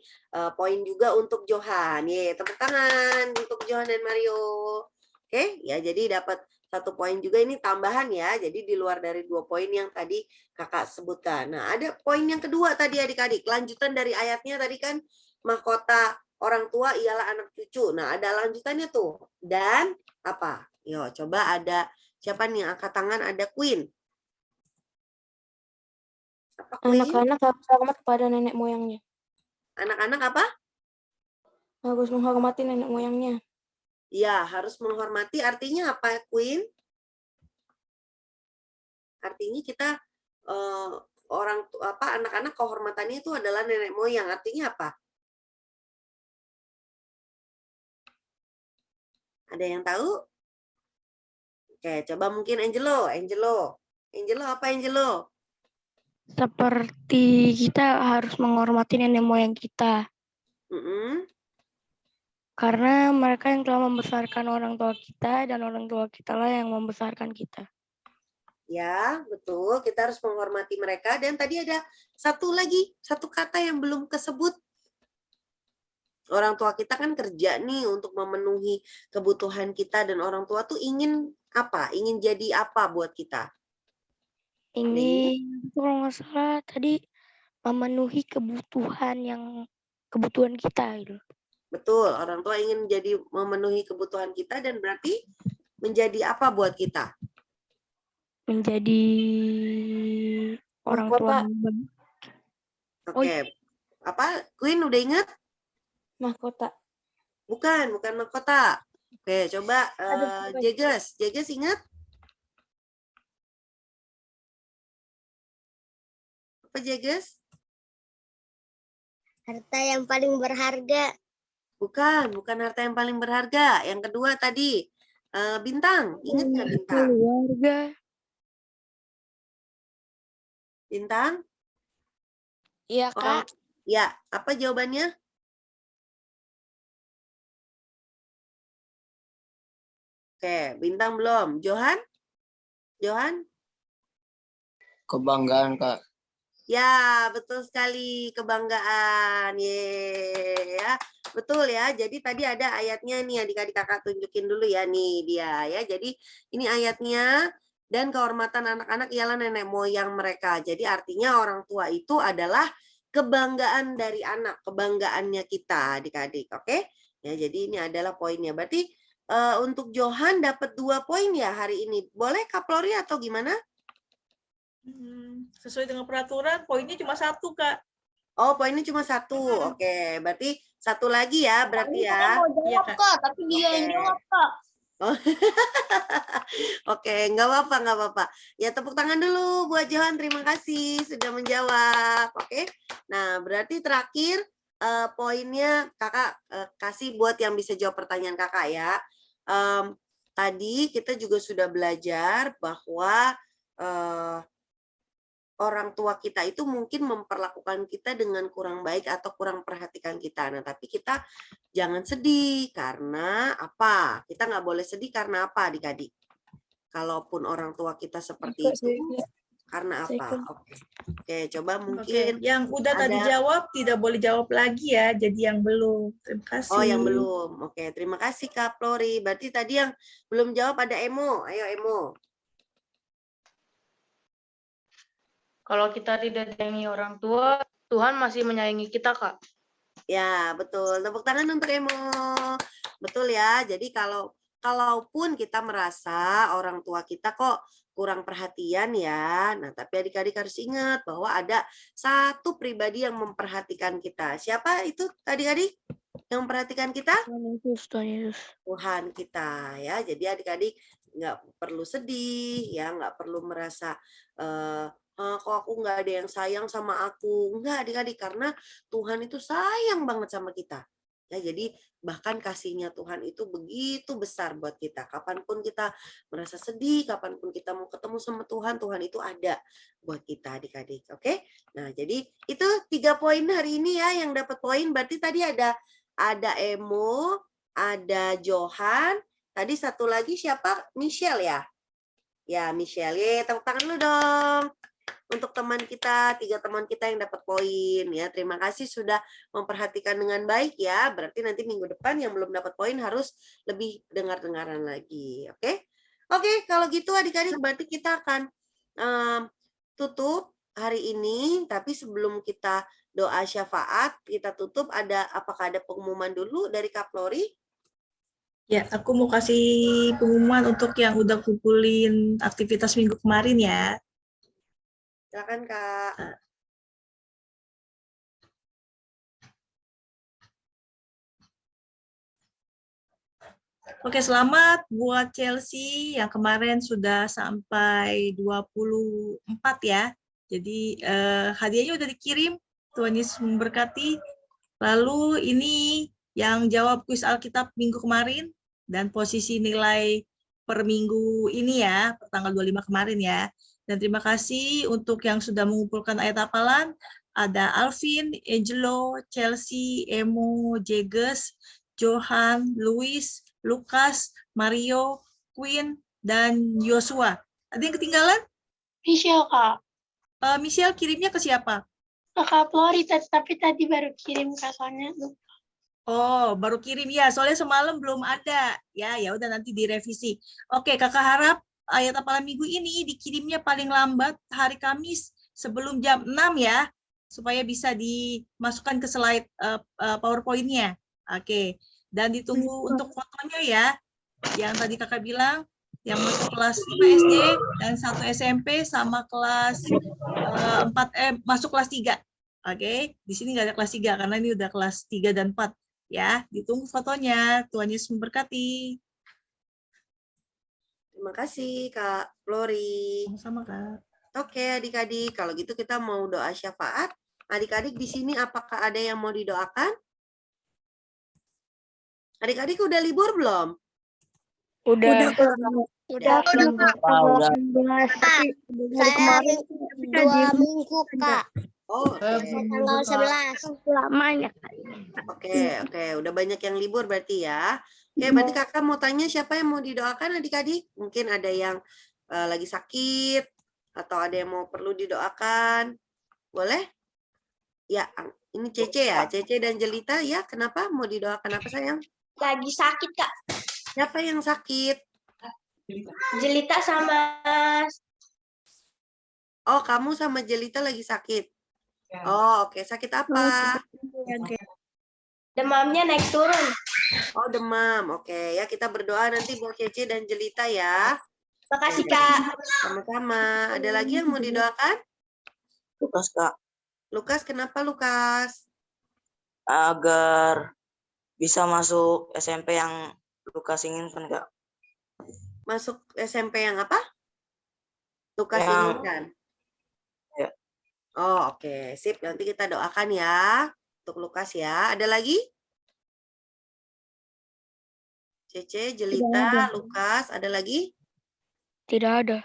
poin juga untuk Johan. Ye, tepuk tangan untuk Johan dan Mario. Oke, ya jadi dapat 1 poin juga, ini tambahan ya. Jadi di luar dari 2 poin yang tadi kakak sebutkan. Nah, ada poin yang kedua tadi adik-adik. Lanjutan dari ayatnya tadi kan mahkota orang tua ialah anak cucu. Nah, ada lanjutannya tuh. Dan apa? Yo, coba ada siapa nih yang angkat tangan? Ada Queen. Apa Queen? Anak-anak harus hormat kepada nenek moyangnya. Anak-anak apa? Harus menghormati nenek moyangnya. Ya, harus menghormati. Artinya apa, Queen? Artinya kita anak-anak kehormatannya itu adalah nenek moyang. Artinya apa? Ada yang tahu? Oke, coba mungkin Angelo. Angelo apa Angelo? Seperti kita harus menghormati nenek moyang kita. Karena mereka yang telah membesarkan orang tua kita dan orang tua kita lah yang membesarkan kita. Ya, betul. Kita harus menghormati mereka. Dan tadi ada satu kata yang belum kesebut. Orang tua kita kan kerja nih untuk memenuhi kebutuhan kita dan orang tua tuh ingin apa? Ingin jadi apa buat kita? Ini kalau nggak salah tadi memenuhi kebutuhan kita gitu. Betul, orang tua ingin jadi memenuhi kebutuhan kita dan berarti menjadi apa buat kita? Menjadi orang tua. Oke. Apa? Queen udah ingat? Mahkota. Bukan mahkota. Oke, coba Jeges ingat? Apa Jeges? Harta yang paling berharga. Bukan harta yang paling berharga. Yang kedua tadi Bintang, ingat nggak Bintang? Keluarga. Bintang? Iya, Kak. Ya, apa jawabannya? Oke, Bintang belum. Johan? Kebanggaan, Kak. Ya, betul sekali, kebanggaan. Ya. Betul ya. Jadi tadi ada ayatnya nih, adik-adik kakak tunjukin dulu ya nih dia ya. Jadi ini ayatnya, dan kehormatan anak-anak ialah nenek moyang mereka. Jadi artinya orang tua itu adalah kebanggaan dari anak, kebanggaannya kita adik-adik. Oke? Ya, jadi ini adalah poinnya. Berarti untuk Johan dapat 2 poin ya hari ini. Boleh Kak Flori atau gimana? Sesuai dengan peraturan, poinnya cuma 1, Kak. Oh, poinnya cuma 1. Oke, berarti 1 lagi ya, berarti ya. Mau jawab, Kak, tapi dia yang jawab, Kak. Oh. Oke, nggak apa-apa. Ya, tepuk tangan dulu buat Johan. Terima kasih sudah menjawab. Oke. Nah, berarti terakhir poinnya kakak kasih buat yang bisa jawab pertanyaan kakak ya. Tadi kita juga sudah belajar bahwa orang tua kita itu mungkin memperlakukan kita dengan kurang baik atau kurang perhatikan kita. Nah, tapi kita jangan sedih karena apa? Kita nggak boleh sedih karena apa, adik-adik? Kalaupun orang tua kita seperti itu, karena apa? Oke, coba mungkin yang udah tadi jawab tidak boleh jawab lagi ya. Jadi yang belum. Terima kasih. Oh, yang belum. Oke, terima kasih Kak Flori. Berarti tadi yang belum jawab ada Emo. Ayo Emo. Kalau kita tidak menyayangi orang tua, Tuhan masih menyayangi kita, Kak. Ya, betul. Tepuk tangan untuk Emo. Betul ya. Jadi kalaupun kita merasa orang tua kita kok kurang perhatian ya. Nah, tapi adik-adik harus ingat bahwa ada satu pribadi yang memperhatikan kita. Siapa itu adik-adik yang memperhatikan kita? Tuhan kita ya. Jadi adik-adik nggak perlu sedih ya, nggak perlu merasa kok aku nggak ada yang sayang sama aku. Enggak adik-adik, karena Tuhan itu sayang banget sama kita. Ya, jadi bahkan kasihnya Tuhan itu begitu besar buat kita. Kapanpun kita merasa sedih, kapanpun kita mau ketemu sama Tuhan, Tuhan itu ada buat kita adik-adik. Oke? Nah, jadi itu 3 poin hari ini ya yang dapat poin. Berarti tadi ada Emo, ada Johan, tadi satu lagi siapa? Michelle ya? Ya, Michelle. Tepuk tangan dulu dong. Untuk teman kita, 3 teman kita yang dapat poin ya. Terima kasih sudah memperhatikan dengan baik ya. Berarti nanti minggu depan yang belum dapat poin harus lebih dengar-dengaran lagi. Oke? Oke, kalau gitu adik-adik berarti kita akan tutup hari ini. Tapi sebelum kita doa syafaat, kita tutup, apakah ada pengumuman dulu dari Kak Flori? Ya, aku mau kasih pengumuman untuk yang udah kumpulin aktivitas minggu kemarin ya. Silakan Kak. Oke, selamat buat Chelsea yang kemarin sudah sampai 24 ya. Jadi hadiahnya udah dikirim, Tuhan Yesus memberkati. Lalu ini yang jawab kuis Alkitab minggu kemarin dan posisi nilai per minggu ini ya, per tanggal 25 kemarin ya. Dan terima kasih untuk yang sudah mengumpulkan ayat hafalan. Ada Alvin, Angelo, Chelsea, Emo, Jeges, Johan, Louis, Lukas, Mario, Queen, dan Joshua. Ada yang ketinggalan? Michelle, Kak. Michelle kirimnya ke siapa? Ke Kak Flori, tapi tadi baru kirim soalnya. Oh, baru kirim ya. Soalnya semalam belum ada. Ya udah nanti direvisi. Oke, Kakak harap ayat hafalan minggu ini dikirimnya paling lambat hari Kamis sebelum jam 6 ya, supaya bisa dimasukkan ke slide PowerPoint-nya. Oke. Dan ditunggu untuk fotonya ya. Yang tadi Kakak bilang, yang masuk kelas 5 SD dan 1 SMP sama kelas 4 masuk kelas 3. Oke, di sini nggak ada kelas 3 karena ini udah kelas 3 dan 4 ya. Ditunggu fotonya. Tuhan Yesus memberkati. Terima kasih Kak Flori. Sama-sama Kak. Oke adik-adik, kalau gitu kita mau doa syafaat. Adik-adik di sini apakah ada yang mau didoakan? Adik-adik udah libur belum? Udah. Udah. Tapi dari kemarin 2 minggu, Kak. Oh, oke. Tanggal 11. lamanya. Oke, udah banyak yang libur berarti ya. Oke, berarti kakak mau tanya siapa yang mau didoakan adik-adik? Mungkin ada yang lagi sakit atau ada yang mau perlu didoakan. Boleh? Ya, ini Cece ya, Cece dan Jelita ya. Kenapa mau didoakan apa sayang? Lagi sakit, Kak. Siapa yang sakit? Jelita sama Oh, kamu sama Jelita lagi sakit. Oh, oke. Sakit apa? demamnya naik turun. Oh, demam. Oke, ya kita berdoa nanti buat Cece dan Jelita ya. Makasih, Kak. Sama-sama. Ada lagi yang mau didoakan? Lukas, Kak. Lukas, kenapa Lukas? Agar bisa masuk SMP yang Lukas inginkan, Kak. Masuk SMP yang apa? Lukas Yang- inginkan. Ya. Oh, oke. Sip. Nanti kita doakan ya. Untuk Lukas ya. Ada lagi? Cece, Jelita, Lukas. Ada lagi? Tidak ada.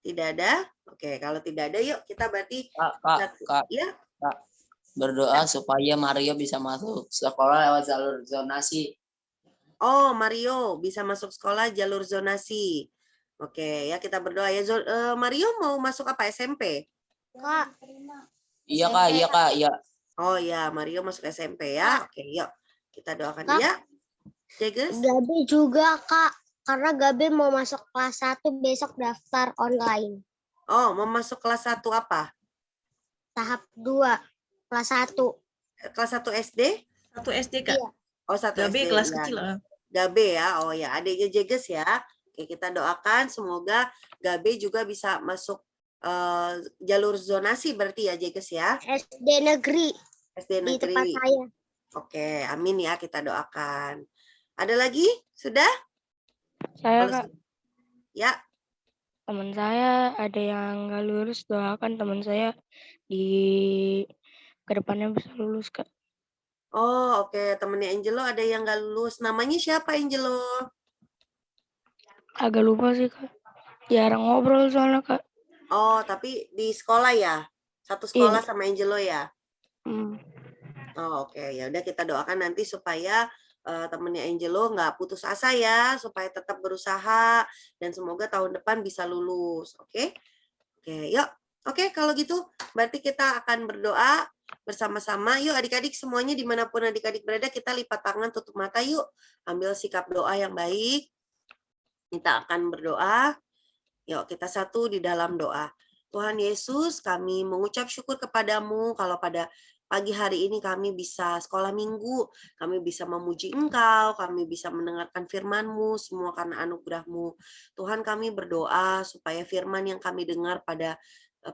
Tidak ada? Oke, kalau tidak ada yuk kita berarti Kak, ya. berdoa supaya Mario bisa masuk sekolah lewat jalur zonasi. Oh, Mario bisa masuk sekolah jalur zonasi. Oke, ya kita berdoa ya. Mario mau masuk apa SMP? Kak. Iya, Kak, iya, Kak, iya. Oh ya, Mario masuk SMP ya. Oke, yuk. Kita doakan Kak. ya. Jeges. Gabe juga, Kak. Karena Gabe mau masuk kelas 1 besok daftar online. Oh, mau masuk kelas 1 apa? Tahap 2. Kelas 1. Kelas 1 SD? 1 SD, Kak. Iya. Oh, 1 Gabe SD. kelas ya. kecil. Gabe ya. Oh ya, adiknya Jeges ya. Oke, kita doakan semoga Gabe juga bisa masuk jalur zonasi berarti ya Jeges ya. SD negeri. SD Di tempat negeri. saya. Oke, amin ya kita doakan. Ada lagi? Sudah? Saya, Kalau Kak, ya, teman saya ada yang nggak lulus, doakan teman saya di kedepannya bisa lulus, Kak. oh oke, temennya Angelo ada yang nggak lulus. Namanya siapa Angelo? Agak lupa sih, Kak. Jarang ngobrol soalnya, Kak. Oh, tapi di sekolah ya? Satu sekolah sama Angelo ya? Oh, oke, ya udah kita doakan nanti supaya temennya Angelo nggak putus asa ya, supaya tetap berusaha dan semoga tahun depan bisa lulus. Oke? Oke, yuk. Oke, kalau gitu berarti kita akan berdoa bersama-sama. Yuk adik-adik semuanya dimanapun adik-adik berada, kita lipat tangan, tutup mata yuk. Ambil sikap doa yang baik. Kita akan berdoa. Yuk kita satu di dalam doa. Tuhan Yesus, kami mengucap syukur kepadamu kalau pada pagi hari ini kami bisa sekolah minggu, kami bisa memuji Engkau, kami bisa mendengarkan firman-Mu, semua karena anugerah-Mu. Tuhan, kami berdoa supaya firman yang kami dengar pada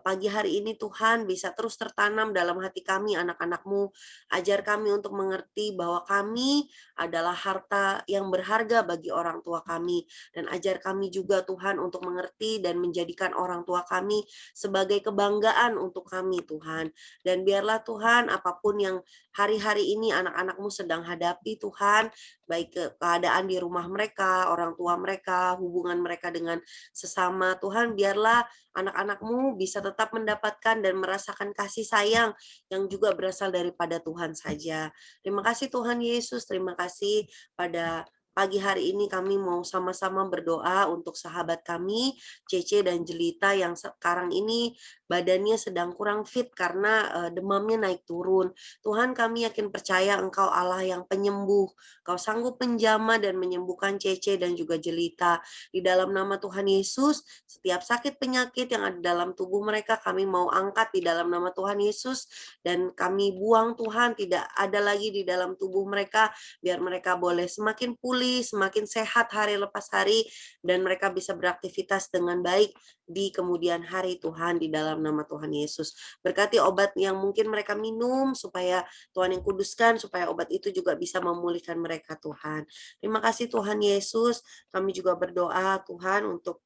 pagi hari ini Tuhan bisa terus tertanam dalam hati kami anak-anak-Mu. Ajar kami untuk mengerti bahwa kami adalah harta yang berharga bagi orang tua kami. Dan ajar kami juga Tuhan untuk mengerti dan menjadikan orang tua kami sebagai kebanggaan untuk kami Tuhan. Dan biarlah Tuhan apapun yang hari-hari ini anak-anak-Mu sedang hadapi Tuhan, baik keadaan di rumah mereka, orang tua mereka, hubungan mereka dengan sesama, Tuhan biarlah anak-anak-Mu bisa tetap mendapatkan dan merasakan kasih sayang yang juga berasal daripada Tuhan saja. Terima kasih Tuhan Yesus, terima kasih pada pagi hari ini kami mau sama-sama berdoa untuk sahabat kami, Cece dan Jelita yang sekarang ini badannya sedang kurang fit karena demamnya naik turun. Tuhan, kami yakin percaya Engkau Allah yang penyembuh. Kau sanggup menjamah dan menyembuhkan Cece dan juga Jelita. Di dalam nama Tuhan Yesus, setiap sakit penyakit yang ada dalam tubuh mereka kami mau angkat di dalam nama Tuhan Yesus dan kami buang Tuhan, tidak ada lagi di dalam tubuh mereka, biar mereka boleh semakin pulih, semakin sehat hari lepas hari dan mereka bisa beraktivitas dengan baik di kemudian hari Tuhan di dalam nama Tuhan Yesus. Berkati obat yang mungkin mereka minum supaya Tuhan yang kuduskan, supaya obat itu juga bisa memulihkan mereka Tuhan. Terima kasih Tuhan Yesus. Kami juga berdoa Tuhan untuk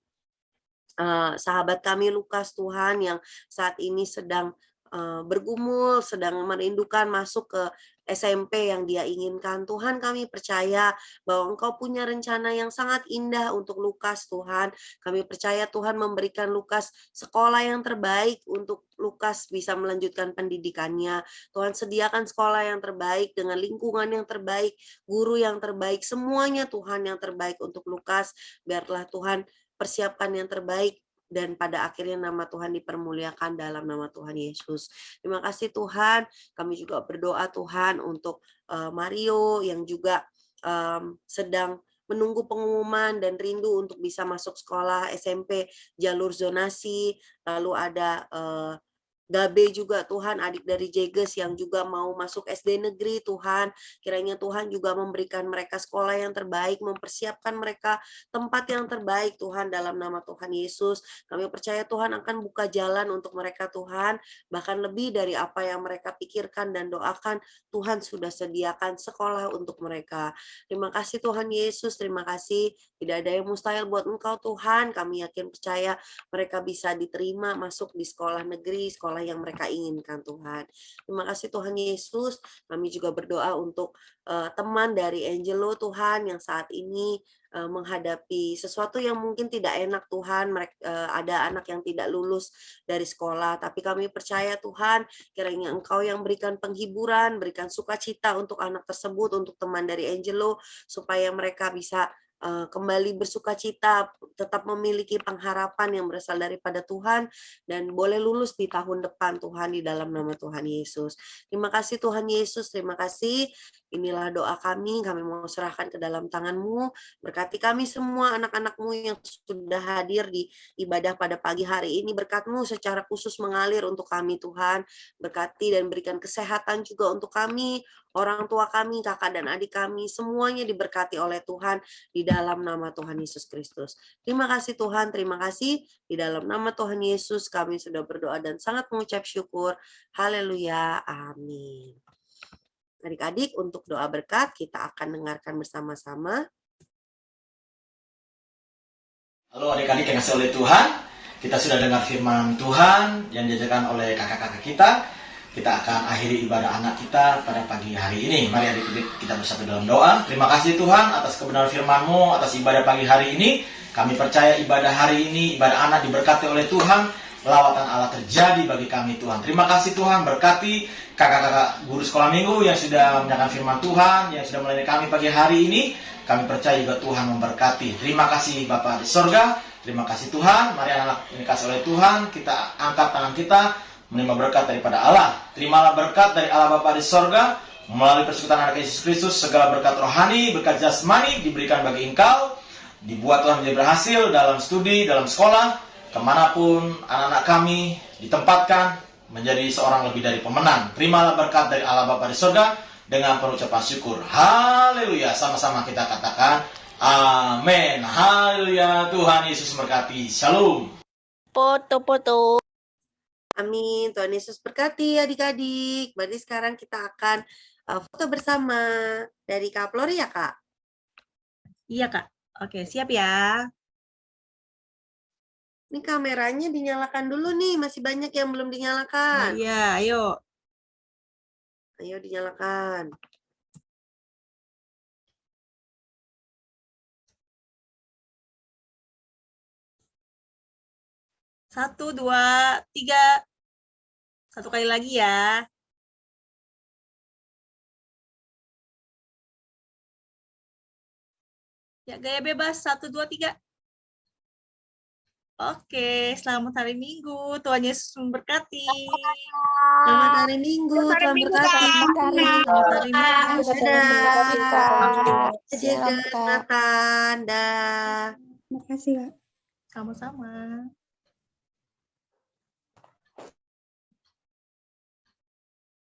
sahabat kami Lukas Tuhan yang saat ini sedang bergumul, sedang merindukan masuk ke SMP yang dia inginkan. Tuhan, kami percaya bahwa Engkau punya rencana yang sangat indah untuk Lukas Tuhan. Kami percaya Tuhan memberikan Lukas sekolah yang terbaik untuk Lukas bisa melanjutkan pendidikannya. Tuhan, sediakan sekolah yang terbaik dengan lingkungan yang terbaik, guru yang terbaik, semuanya Tuhan yang terbaik untuk Lukas. Biarlah Tuhan persiapkan yang terbaik dan pada akhirnya nama Tuhan dipermuliakan dalam nama Tuhan Yesus. Terima kasih Tuhan. Kami juga berdoa Tuhan untuk Mario yang juga sedang menunggu pengumuman dan rindu untuk bisa masuk sekolah SMP jalur zonasi. Lalu ada Gabe juga Tuhan, adik dari Jeges yang juga mau masuk SD negeri Tuhan. Kiranya Tuhan juga memberikan mereka sekolah yang terbaik, mempersiapkan mereka tempat yang terbaik Tuhan dalam nama Tuhan Yesus. Kami percaya Tuhan akan buka jalan untuk mereka Tuhan, bahkan lebih dari apa yang mereka pikirkan dan doakan, Tuhan sudah sediakan sekolah untuk mereka. Terima kasih Tuhan Yesus, terima kasih. Tidak ada yang mustahil buat Engkau Tuhan. Kami yakin percaya mereka bisa diterima masuk di sekolah negeri, sekolah yang mereka inginkan Tuhan. Terima kasih Tuhan Yesus. Kami juga berdoa untuk teman dari Angelo Tuhan yang saat ini menghadapi sesuatu yang mungkin tidak enak Tuhan. Ada anak yang tidak lulus dari sekolah, tapi kami percaya Tuhan, kiranya Engkau yang berikan penghiburan, berikan sukacita untuk anak tersebut, untuk teman dari Angelo, supaya mereka bisa kembali bersukacita, tetap memiliki pengharapan yang berasal daripada Tuhan, dan boleh lulus di tahun depan Tuhan di dalam nama Tuhan Yesus. Terima kasih Tuhan Yesus, terima kasih. Inilah doa kami mau serahkan ke dalam tangan-Mu. Berkati kami semua anak-anak-Mu yang sudah hadir di ibadah pada pagi hari ini. Berkat-Mu secara khusus mengalir untuk kami Tuhan. Berkati dan berikan kesehatan juga untuk kami, orang tua kami, kakak dan adik kami, semuanya diberkati oleh Tuhan di dalam nama Tuhan Yesus Kristus. Terima kasih Tuhan, terima kasih. Di dalam nama Tuhan Yesus kami sudah berdoa dan sangat mengucap syukur. Haleluya, amin. Adik-adik, untuk doa berkat kita akan dengarkan bersama-sama. Halo adik-adik yang kasih oleh Tuhan, kita sudah dengar firman Tuhan yang diajarkan oleh kakak-kakak kita. Kita akan akhiri ibadah anak kita pada pagi hari ini. Mari adik-adik kita bersatu dalam doa. Terima kasih Tuhan atas kebenaran firman-Mu, atas ibadah pagi hari ini. Kami percaya ibadah hari ini, ibadah anak diberkati oleh Tuhan. Lawatan Allah terjadi bagi kami Tuhan. Terima kasih Tuhan, berkati kakak-kakak guru sekolah minggu yang sudah menyampaikan firman Tuhan, yang sudah melayani kami pagi hari ini. Kami percaya juga Tuhan memberkati. Terima kasih Bapa di sorga. Terima kasih Tuhan. Mari anak-anak ini kasih oleh Tuhan. Kita angkat tangan kita menerima berkat daripada Allah. Terimalah berkat dari Allah Bapa di sorga. Melalui persekutuan anak Yesus Kristus, segala berkat rohani, berkat jasmani diberikan bagi engkau. Dibuat Tuhan menjadi berhasil dalam studi, dalam sekolah, kemanapun anak-anak kami ditempatkan. menjadi seorang lebih dari pemenang. Terimalah berkat dari Allah Bapa di surga dengan penucapan syukur. Haleluya. Sama-sama kita katakan amin. Haleluya. Tuhan Yesus memberkati. Shalom. Foto-foto. Amin. Tuhan Yesus berkati adik-adik. Berarti sekarang kita akan foto bersama dari Kak Flori ya, Kak? Iya, Kak. Oke, siap ya. Ini kameranya dinyalakan dulu nih. Masih banyak yang belum Oh, dinyalakan. iya, ayo. Ayo dinyalakan. Satu, dua, tiga. Satu kali lagi ya. Ya, gaya bebas. Satu, dua, tiga. Oke, selamat hari Minggu. Tuhan Yesus memberkati. Selamat hari Minggu. Tuhan berkati. Selamat hari Minggu. Dadah. Selamat Jaga Nathan. Dah. Makasih, Kak. Sama-sama.